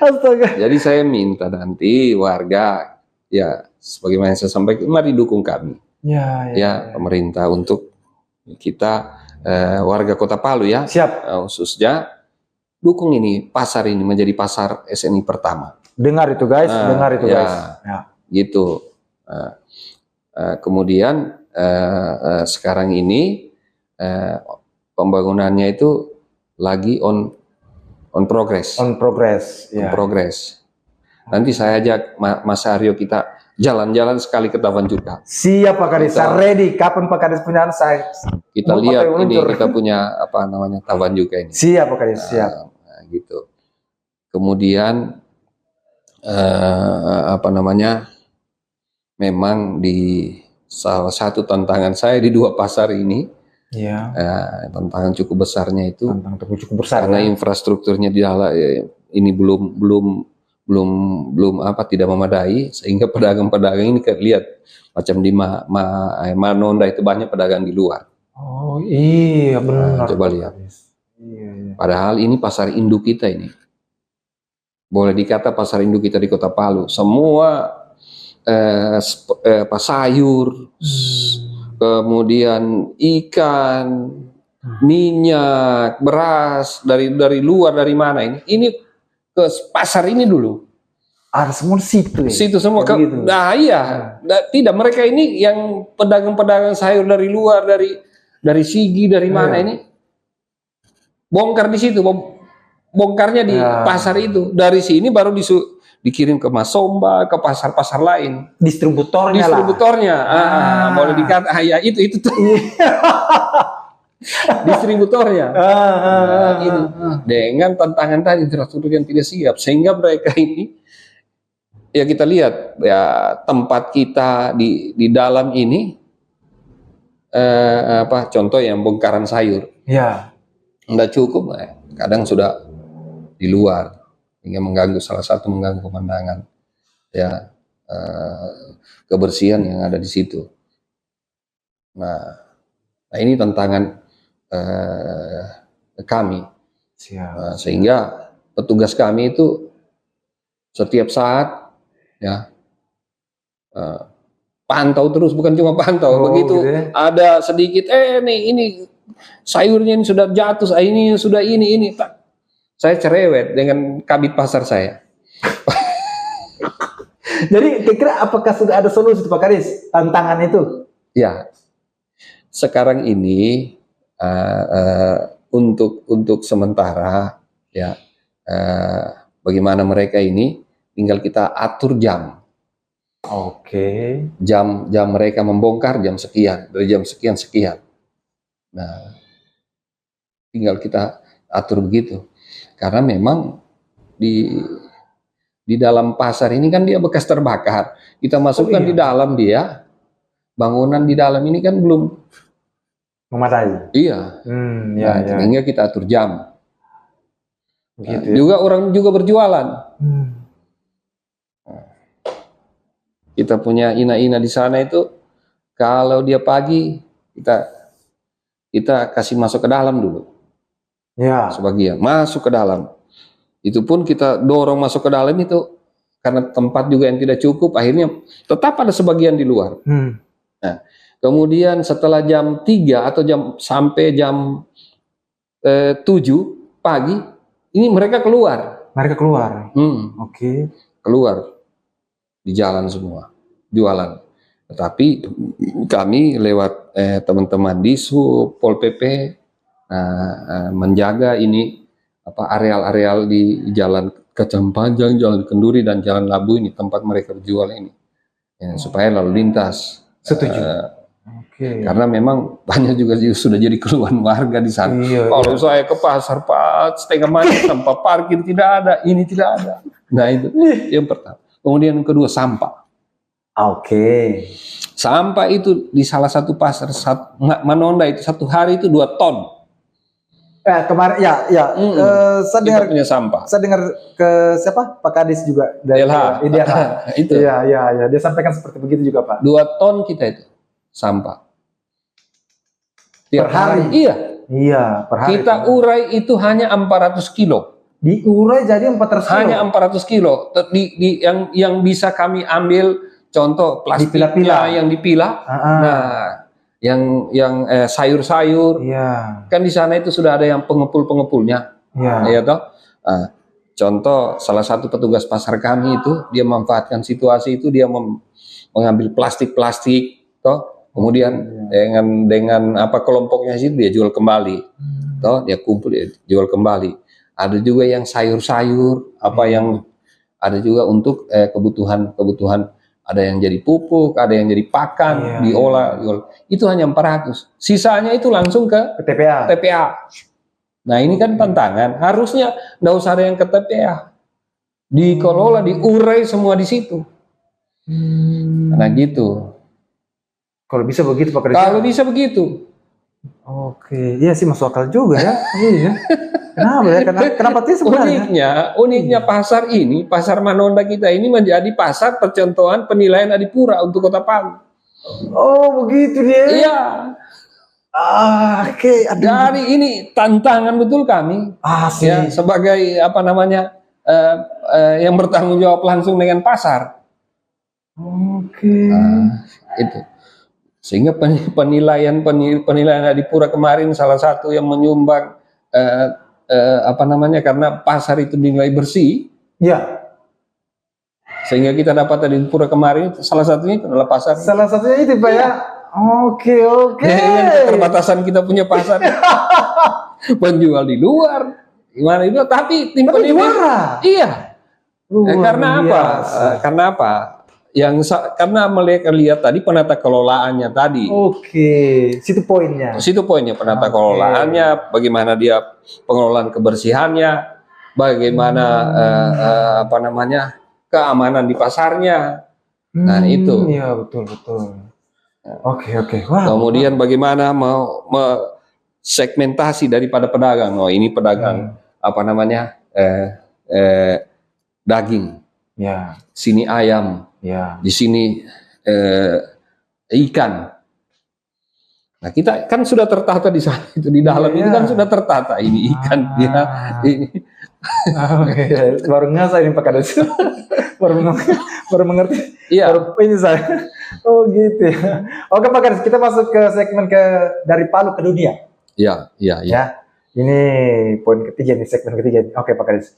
Astaga. Jadi saya minta nanti warga, ya sebagaimana saya sampaikan, mari dukung kami. Ya, pemerintah untuk kita warga Kota Palu ya. Siap. Khususnya dukung ini pasar ini menjadi pasar SNI pertama. Dengar itu guys, dengar itu guys. Ya. Gitu. Kemudian sekarang ini pembangunannya itu lagi on progress. On progress. On progress. Nanti saya ajak Mas Aryo kita jalan-jalan sekali ke Tavanjuka. Siap Pak Kadis, saya ready. Kapan Pak Kadis punya saya? Kita lihat ini kita punya Tavanjuka ini. Siap Pak Kadis, siap. Gitu. Kemudian memang di salah satu tantangan saya di dua pasar ini, tantangan cukup besarnya itu, karena infrastrukturnya di dalam ini belum tidak memadai, sehingga pedagang-pedagang ini lihat macam di Manonda itu banyak pedagang di luar. Oh iya benar. Coba lihat. Iya. Padahal ini pasar induk kita ini. Boleh dikata pasar induk kita di Kota Palu. Semua sayur, kemudian ikan, minyak, beras dari luar dari mana ini? Ini ke pasar ini dulu. Ada semua di situ ya? Situ semua. Nah iya, tidak, mereka ini yang pedagang-pedagang sayur dari luar, dari Sigi, dari mana ini, bongkar di situ, bongkarnya di pasar itu. Dari sini baru dikirim ke Masomba, ke pasar-pasar lain. Distributornya lah. Boleh dikata, ya itu tuh. Distributornya. Ini dengan tantangan tadi infrastruktur yang tidak siap, sehingga mereka ini, ya kita lihat ya tempat kita di dalam ini, contoh yang bongkaran sayur. Ya. Nggak cukup, kadang sudah di luar, hingga mengganggu pemandangan, ya, kebersihan yang ada di situ. Nah ini tantangan kami. Sehingga petugas kami itu setiap saat, ya, pantau terus, bukan cuma pantau. Begitu gitu ya? Ada sedikit, ini sayurnya ini sudah jatuh, ini sudah ini. Saya cerewet dengan kabit pasar saya. Jadi kira-kira apakah sudah ada solusi Pak Kadis tantangan itu? Ya, sekarang ini untuk sementara, ya, bagaimana mereka ini tinggal kita atur jam. Oke. Jam mereka membongkar jam sekian, dari jam sekian. Nah, tinggal kita atur begitu. Karena memang di dalam pasar ini kan dia bekas terbakar. Kita masukkan di dalam dia, bangunan di dalam ini kan belum memadai. Iya. Sehingga kita atur jam. Gitu, juga orang juga berjualan. Kita punya ina-ina di sana itu, kalau dia pagi kita kasih masuk ke dalam dulu. Ya. Sebagian masuk ke dalam. Itu pun kita dorong masuk ke dalam itu karena tempat juga yang tidak cukup. Akhirnya tetap ada sebagian di luar. Nah, kemudian setelah jam 3 atau sampai jam 7 pagi, ini mereka keluar. Oke. Keluar di jalan semua, jualan. Tetapi kami lewat teman-teman di Sub, Pol PP, menjaga ini areal-areal di Jalan Kacang Panjang, Jalan Kenduri, dan Jalan Labu ini tempat mereka berjual ini, ya, supaya lalu lintas. Setuju. Karena memang banyak juga sudah jadi keluhan warga di sana. Kalau saya ke pasar Pak, setengah mati tanpa parkir tidak ada, ini tidak ada. Nah itu yang pertama. Kemudian yang kedua, sampah. Sampah itu di salah satu pasar Manonda itu satu hari itu 2 ton. Kemarin saya dengar punya sampah. Saya dengar ke siapa? Pak Kadis juga dari IDH. Itu. Iya, dia sampaikan seperti begitu juga, Pak. 2 ton kita itu sampah. Per hari. Iya, per hari. Kita urai itu hanya 400 kilo. Diurai jadi 400 kilo. Hanya 400 kilo. Yang bisa kami ambil, contoh plastiknya yang dipilah. Nah, yang sayur-sayur, kan di sana itu sudah ada yang pengepul-pengepulnya, ya toh. Contoh salah satu petugas pasar kami itu dia memanfaatkan situasi itu, dia mengambil plastik, toh, kemudian dengan kelompoknya sih dia jual kembali, toh dia kumpul dia jual kembali. Ada juga yang sayur-sayur, yang ada juga untuk kebutuhan. Ada yang jadi pupuk, ada yang jadi pakan, diolah. Itu hanya 400. Sisanya itu langsung ke TPA. Nah ini kan tantangan. Harusnya nggak usah ada yang ke TPA. Dikelola, diurai semua di situ. Nah gitu. Kalau bisa begitu Pak Kadis. Kalau bisa begitu. Oke, iya sih masuk akal juga ya. Iya. Kenapa ya? Kenapa sebenarnya? Uniknya pasar ini, pasar Manonda kita ini menjadi pasar percontohan penilaian Adipura untuk Kota Palu. Oh, begitu dia. Iya. Oke. Jadi ini tantangan betul kami. Ya, sebagai yang bertanggung jawab langsung dengan pasar. Oke. Itu. Sehingga penilaian Adipura kemarin salah satu yang menyumbang karena pasar itu dinilai bersih. Ya. Sehingga kita dapat Adipura kemarin salah satunya adalah pasar. Salah satunya itu Pak ya. Oke. Dengan keterbatasan kita punya pasar. Penjual di luar. Gimana itu? Tapi tim penilai. Iya. Karena apa? biasa. Karena apa? Karena mereka lihat tadi penata kelolaannya tadi. Oke, situ poinnya. Situ poinnya penata Oke. kelolaannya, bagaimana dia pengelolaan kebersihannya, bagaimana apa namanya keamanan di pasarnya. Nah, itu. Iya, betul betul. Oke. Wah. Kemudian bagaimana mau segmentasi daripada pedagang. Oh, ini pedagang apa namanya daging, Ya, sini ayam, ya. di sini ikan. Nah, kita kan sudah tertata di sana, itu di dalam Iya, itu kan sudah tertata, ini ikan ya, ini. Oke, baru ngasah ini Pak Kades. baru mengerti. Iya. Baru ini saya. Oh gitu ya. Oke Pak Kades, kita masuk ke segmen dari Palu ke dunia. Iya. Ya, ini poin ketiga nih, segmen ketiga. Oke Pak Kades.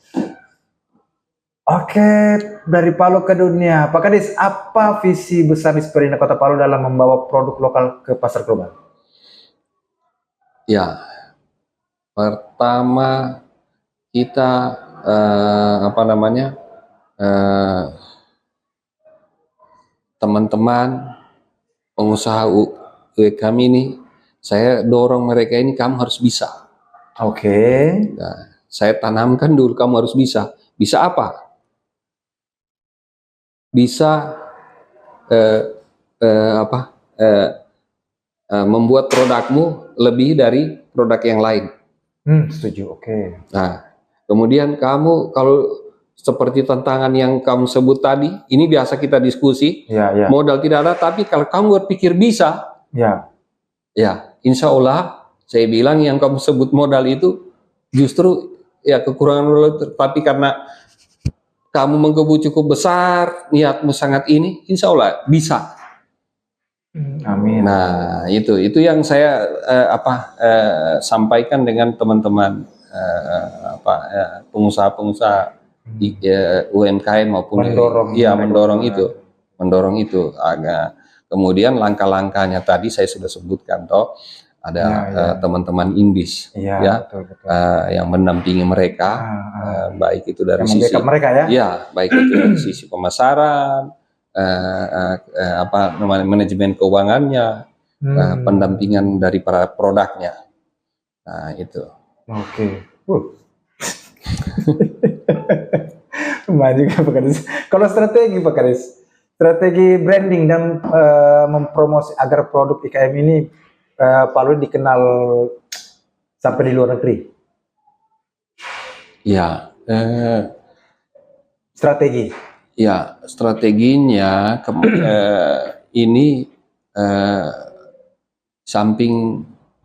Oke, dari Palu ke dunia. Pak Kades, apa visi besar Disperinda Kota Palu dalam membawa produk lokal ke pasar global? Ya, pertama kita apa namanya teman-teman pengusaha UMKM ini, saya dorong mereka ini, kamu harus bisa. Oke. Nah, saya tanamkan dulu, kamu harus bisa. Bisa apa? Bisa membuat produkmu lebih dari produk yang lain. Setuju. Oke. Nah, kemudian kamu kalau seperti tantangan yang kamu sebut tadi, ini biasa kita diskusi, Ya. modal tidak ada, tapi kalau kamu berpikir bisa, Ya. insya Allah saya bilang yang kamu sebut modal itu justru ya kekurangan modal, tapi karena kamu menggebu cukup besar, niatmu sangat ini, insya Allah bisa. Amin. Nah, itu yang saya sampaikan dengan teman-teman pengusaha-pengusaha UMKM maupun mendorong itu agak. Kemudian langkah-langkahnya tadi saya sudah sebutkan toh, ada teman-teman Indis betul. yang mendampingi mereka, baik itu dari sisi mereka baik itu dari sisi pemasaran, manajemen keuangannya, pendampingan dari para produknya. Nah, itu. Oke. Maju Pak Kades. Kalau strategi Pak Kades, strategi branding dan mempromosi agar produk IKM ini Palu dikenal sampai di luar negeri. Ya. Strategi. Ya, strateginya ini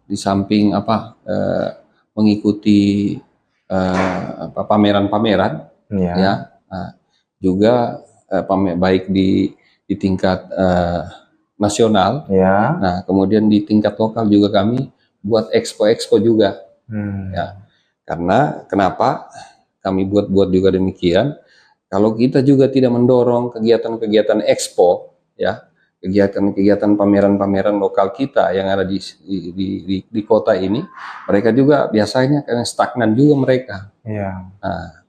di samping mengikuti pameran-pameran, juga baik di tingkat nasional, nah kemudian di tingkat lokal juga kami buat expo juga, ya. Karena kenapa kami buat juga demikian? Kalau kita juga tidak mendorong kegiatan-kegiatan expo, kegiatan-kegiatan pameran-pameran lokal kita yang ada di kota ini, mereka juga biasanya karena stagnan juga mereka. Nah,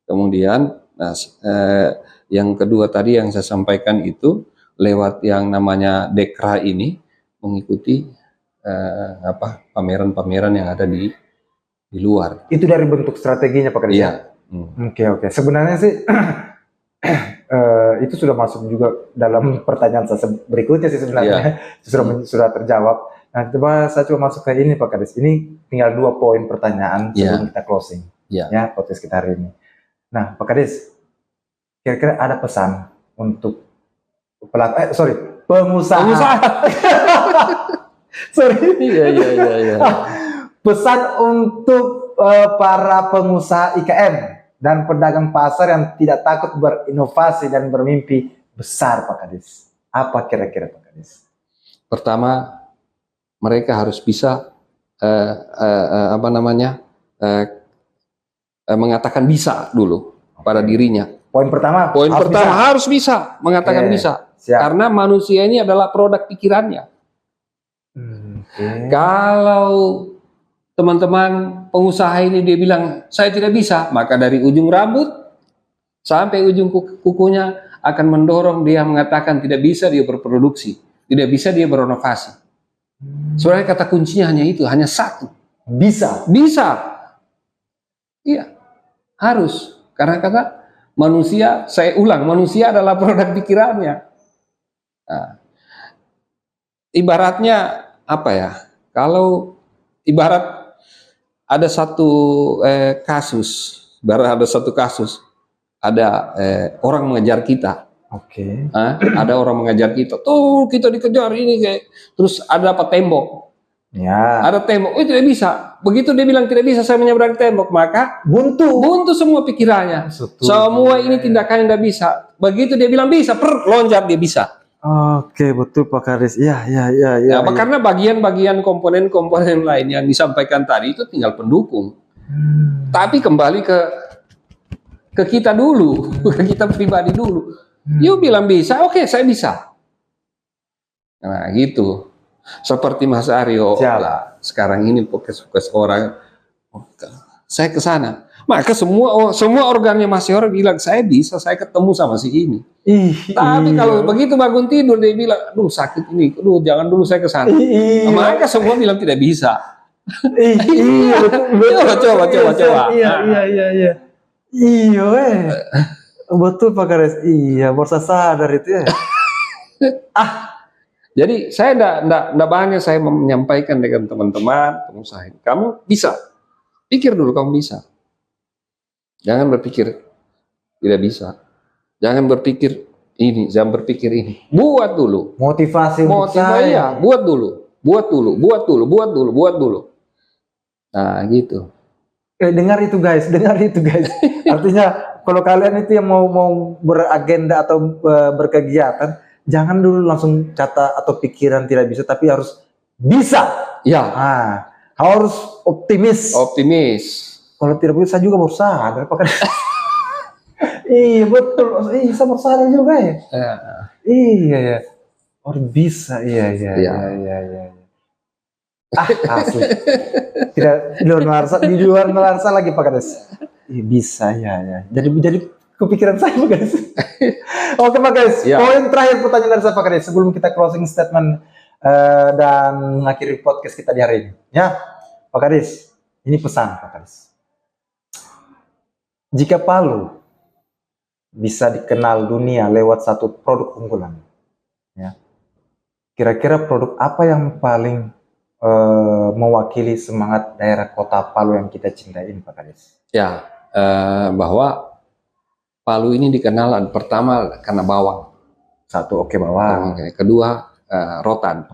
kemudian, yang kedua tadi yang saya sampaikan itu lewat yang namanya Dekra ini, mengikuti pameran-pameran yang ada di luar. Itu dari bentuk strateginya Pak Kades. Oke. Sebenarnya sih itu sudah masuk juga dalam pertanyaan saya berikutnya sih sebenarnya. Sudah terjawab. Nah, coba saya coba masuk ke ini Pak Kades. Ini tinggal 2 poin pertanyaan sebelum kita closing. Ya, podcast kita hari ini. Nah, Pak Kades, kira-kira ada pesan untuk pengusaha. Iya. Pesan untuk para pengusaha IKM dan pedagang pasar yang tidak takut berinovasi dan bermimpi besar, Pak Kades. Apa kira-kira Pak Kades? Pertama, mereka harus bisa mengatakan bisa dulu pada dirinya. Poin pertama harus bisa mengatakan bisa. Siap. Karena manusia ini adalah produk pikirannya. Kalau teman-teman pengusaha ini dia bilang saya tidak bisa, maka dari ujung rambut Sampai ujung kukunya akan mendorong dia mengatakan tidak bisa dia berproduksi, tidak bisa dia berinovasi. Sebenarnya kata kuncinya hanya itu, hanya satu. Bisa. Bisa. Iya, harus. Karena kata manusia, saya ulang, manusia adalah produk pikirannya. Nah, ibaratnya apa ya? Kalau ibarat ada satu kasus, ada orang mengejar kita. Oke. Ada orang mengejar kita. Tuh kita dikejar ini kayak. Terus ada apa tembok? Ya. Ada tembok. Oh tidak bisa. Begitu dia bilang tidak bisa saya menyeberang tembok, maka buntu semua pikirannya. Semua ini tindakan yang tidak bisa. Begitu dia bilang bisa, loncat dia bisa. Oke, betul Pak Karis. Iya. Karena bagian-bagian komponen-komponen lain yang disampaikan tadi itu tinggal pendukung. Tapi kembali ke kita dulu, ke kita pribadi dulu. You bilang bisa, oke, saya bisa. Nah, gitu. Seperti Mas Aryo lah. Sekarang ini podcast orang, saya ke sana. Maka semua organnya Mas Aryo bilang saya bisa, saya ketemu sama si ini. Tapi kalau begitu bangun tidur dia bilang, aduh sakit ini, aduh jangan dulu saya ke sana. Maka semua bilang tidak bisa. Coba. Iya. Betul Pak Karis. Iya, baru sadar itu ya. Jadi saya enggak banyak saya menyampaikan dengan teman-teman pengusaha. Kamu bisa. Pikir dulu kamu bisa. Jangan berpikir tidak bisa. Jangan berpikir ini, jangan berpikir ini. Buat dulu. Motivasi ya, buat dulu. Nah, gitu. Dengar itu guys. Artinya kalau kalian itu yang mau beragenda atau berkegiatan, jangan dulu langsung kata atau pikiran tidak bisa, tapi harus bisa. Ya. Harus optimis. Kalau tidak bisa juga baru sadar. Iya betul. Saya baru sadar juga ya. Iya. Harus bisa. Iya. Asli. Tidak di luar nalarsa lagi Pak Kades. Bisa ya. Jadi kepikiran saya Pak Kades. Oke Pak Kades. Poin terakhir pertanyaan dari saya Pak Kades sebelum kita closing statement dan mengakhiri podcast kita di hari ini. Ya, Pak Kades. Ini pesan Pak Kades. Jika Palu bisa dikenal dunia lewat satu produk unggulan, ya. Kira-kira produk apa yang paling mewakili semangat daerah kota Palu yang kita cintai Pak Kades? Ya, bahwa Palu ini dikenal pertama karena bawang. Satu, bawang. Kedua, rotan.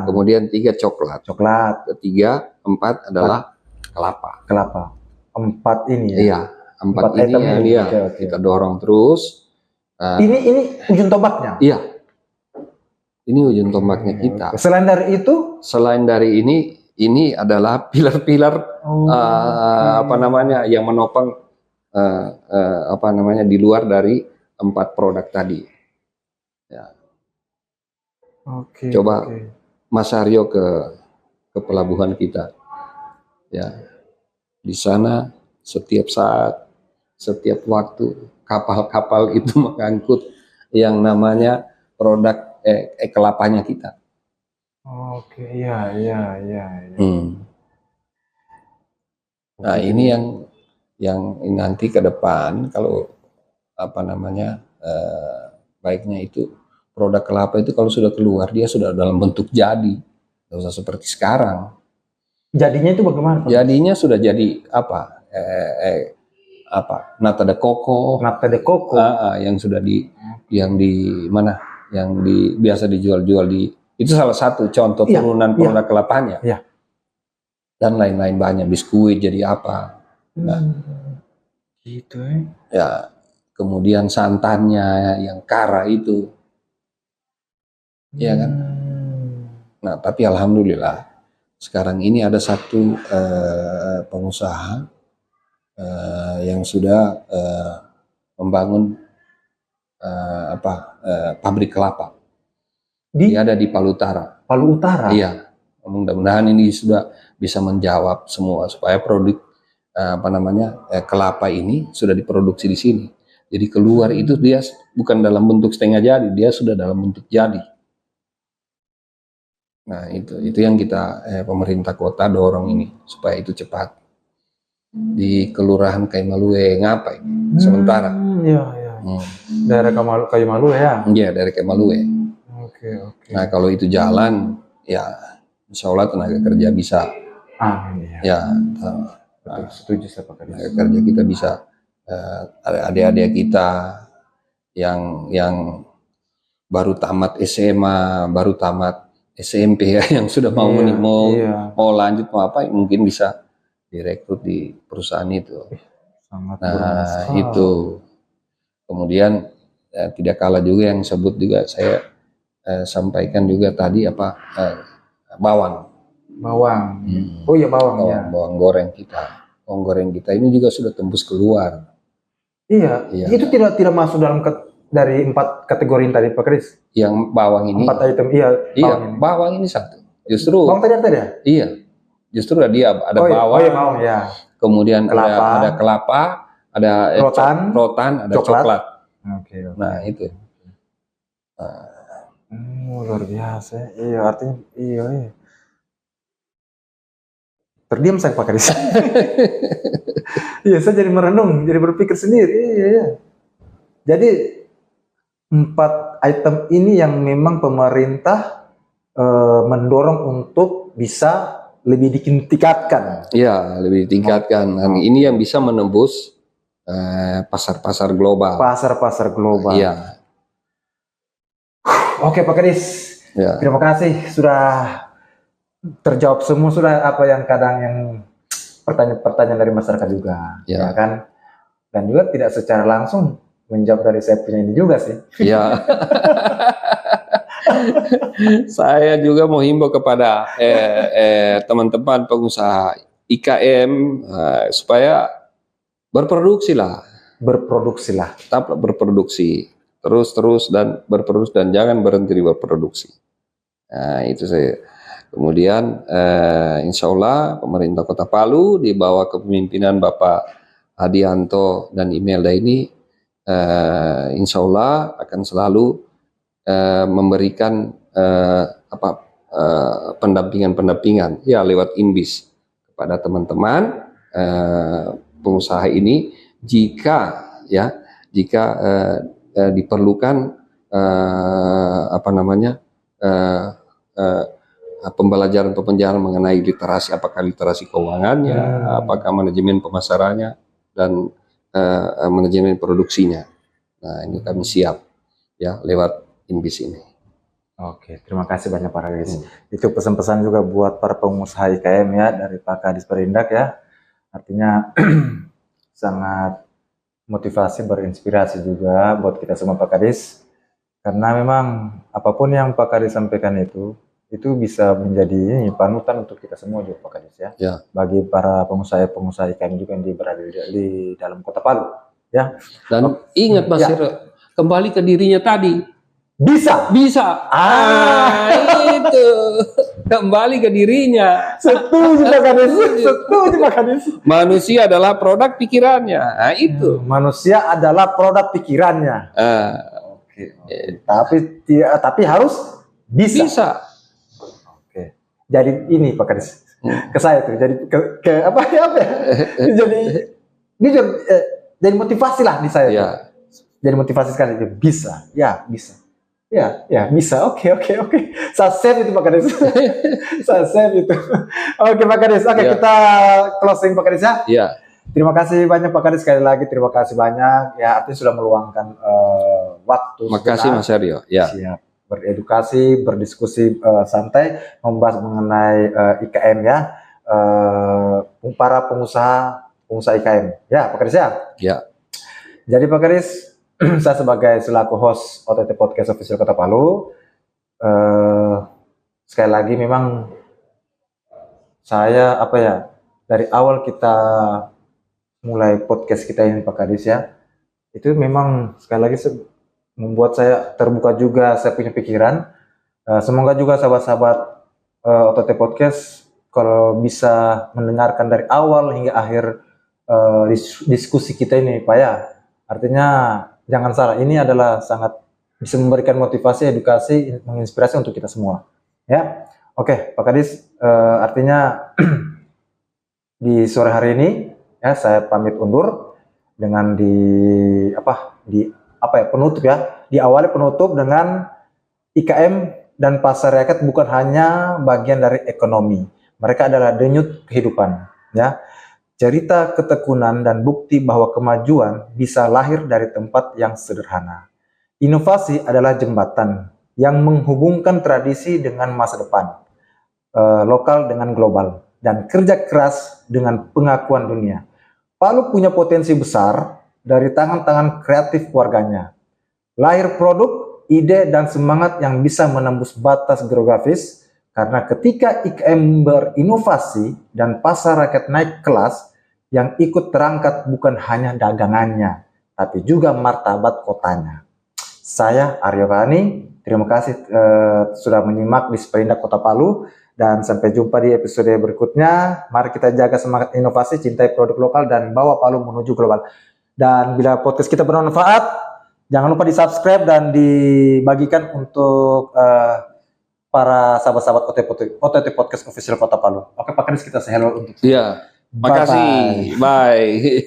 Kemudian 3, coklat. Ketiga, 4 adalah kelapa. 4 ini ya? Iya, 4 ini yang dia kita dorong terus. Ini ujung tombaknya? Iya. Ini ujung tombaknya kita. Selain dari itu? Selain dari ini adalah pilar-pilar yang menopang di luar dari 4 produk tadi. Ya. Coba Mas Aryo ke pelabuhan kita. Ya. Di sana setiap saat, setiap waktu kapal-kapal itu mengangkut yang namanya produk kelapanya kita. Iya. Nah, ini yang nanti ke depan kalau baiknya itu produk kelapa itu kalau sudah keluar dia sudah dalam bentuk jadi, nggak usah seperti sekarang. Jadinya itu bagaimana? Jadinya sudah jadi nata de coco. Yang sudah biasa dijual-jual itu salah satu contoh turunan produk kelapanya. Iya. Dan lain-lain banyak, biskuit jadi apa. Nah, gitu ya. Kemudian santannya yang kara itu. Iya kan? Nah, tapi alhamdulillah sekarang ini ada satu pengusaha yang sudah membangun pabrik kelapa. Dia ada di Palu Utara. Iya. Mudah-mudahan ini sudah bisa menjawab semua supaya produk kelapa ini sudah diproduksi di sini. Jadi keluar itu dia bukan dalam bentuk setengah jadi, dia sudah dalam bentuk jadi. Nah itu yang kita pemerintah kota dorong ini supaya itu cepat. Di Kelurahan Kaimalue ngapain? Sementara. Iya. Daerah Kayu Malu ya. Iya, dari Kaimalue. Oke. Nah kalau itu jalan, ya insya Allah tenaga kerja bisa. Amin. Ya, Betul, setuju saya Pak Kadis. tenaga kerja kita bisa. Adik-adik kita yang baru tamat SMA, baru tamat SMP ya, yang sudah mau lanjut mau apa, mungkin bisa direkrut di perusahaan itu. Sangat Nah itu. Kemudian tidak kalah juga yang sebut juga saya sampaikan juga tadi bawang. Oh iya bawang ya. Bawang goreng kita. Bawang goreng kita ini juga sudah tembus keluar. Iya. Itu tidak masuk dalam dari 4 kategori yang tadi Pak Kadis. Yang bawang ini. 4 item iya. Bawang ini satu. Justru. Bawang tadi ya? Iya. Justru dia ada bawang. Oh iya bawang ya. Kemudian ada kelapa, ada rotan, ada coklat. Oke. Nah itu. Luar biasa. Iya artinya iya. Terdiam saya Pak Kadis. Iya saya jadi merenung, jadi berpikir sendiri. Iya. Jadi 4 item ini yang memang pemerintah mendorong untuk bisa lebih ditingkatkan. Iya, lebih ditingkatkan. Dan ini yang bisa menembus pasar-pasar global. Pasar-pasar global. Iya. Oke Pak Kadis. Ya. Terima kasih sudah terjawab semua, sudah apa yang kadang yang pertanyaan dari masyarakat juga, ya kan? Dan juga tidak secara langsung menjawab dari saya punya ini juga sih. Iya. Saya juga mau himbau kepada teman-teman pengusaha IKM supaya berproduksilah. Tetap berproduksi terus dan berproduksi dan jangan berhenti berproduksi. Nah itu saya. Kemudian insya Allah pemerintah Kota Palu di bawah kepemimpinan Bapak Hadianto dan Imelda ini insya Allah akan selalu memberikan pendampingan ya lewat INBIS kepada teman-teman pengusaha ini jika diperlukan pembelajaran mengenai literasi, apakah literasi keuangannya, apakah manajemen pemasarannya dan manajemen produksinya. Nah ini kami siap ya lewat INBIS ini. Oke, terima kasih banyak Pak Kadis. Itu pesan-pesan juga buat para pengusaha IKM ya dari Pak Kadis Perindak ya. Artinya sangat motivasi, berinspirasi juga buat kita semua Pak Kadis. Karena memang apapun yang Pak Kadis sampaikan itu bisa menjadi panutan untuk kita semua juga Pak Kadis ya. Bagi para pengusaha IKM juga yang berada di dalam Kota Palu ya. Dan ingat Mas Hero, kembali ke dirinya tadi. Bisa. Itu kembali ke dirinya. Setuju Pak Kadis. Manusia adalah produk pikirannya. Nah itu. Manusia adalah produk pikirannya. Oke. Tapi harus bisa. Jadi ini Pak Kadis ke saya tuh jadi apa ya jadi motivasi lah di saya tuh. Jadi motivasi sekali bisa oke saya save itu Pak Kadis. Saya save itu. Oke Pak Kadis kita closing Pak Kadis ya. Terima kasih banyak Pak Kadis, sekali lagi terima kasih banyak ya, artinya sudah meluangkan waktu. Terima kasih Mas Aryo ya. Siap. Beredukasi, berdiskusi santai, membahas mengenai IKM ya, para pengusaha IKM ya Pak Kadis ya. Jadi Pak Kadis, saya sebagai selaku host OTT Podcast Official Kota Palu, sekali lagi memang saya dari awal kita mulai podcast kita ini Pak Kadis ya, itu memang sekali lagi membuat saya terbuka juga, saya punya pikiran. Semoga juga sahabat-sahabat OTT Podcast kalau bisa mendengarkan dari awal hingga akhir diskusi kita ini Pak ya, Artinya jangan salah, ini adalah sangat bisa memberikan motivasi, edukasi, menginspirasi untuk kita semua. Ya, oke, Pak Kadis, artinya di sore hari ini ya saya pamit undur dengan penutup ya. Diawali penutup dengan IKM dan pasar rakyat bukan hanya bagian dari ekonomi. Mereka adalah denyut kehidupan, ya. Cerita ketekunan dan bukti bahwa kemajuan bisa lahir dari tempat yang sederhana. Inovasi adalah jembatan yang menghubungkan tradisi dengan masa depan, lokal dengan global, dan kerja keras dengan pengakuan dunia. Palu punya potensi besar dari tangan-tangan kreatif warganya. Lahir produk, ide, dan semangat yang bisa menembus batas geografis, karena ketika IKM berinovasi dan pasar rakyat naik kelas, yang ikut terangkat bukan hanya dagangannya, tapi juga martabat kotanya. Saya Aryo Kani, terima kasih sudah menyimak di Sperindak Kota Palu, dan sampai jumpa di episode berikutnya. Mari kita jaga semangat inovasi, cintai produk lokal, dan bawa Palu menuju global. Dan bila podcast kita bermanfaat, jangan lupa di-subscribe dan dibagikan untuk para sahabat-sahabat OTT Podcast Official Kota Palu. Oke, Pak Kadis, kita say hello untuk Iya. Makasih. Bye.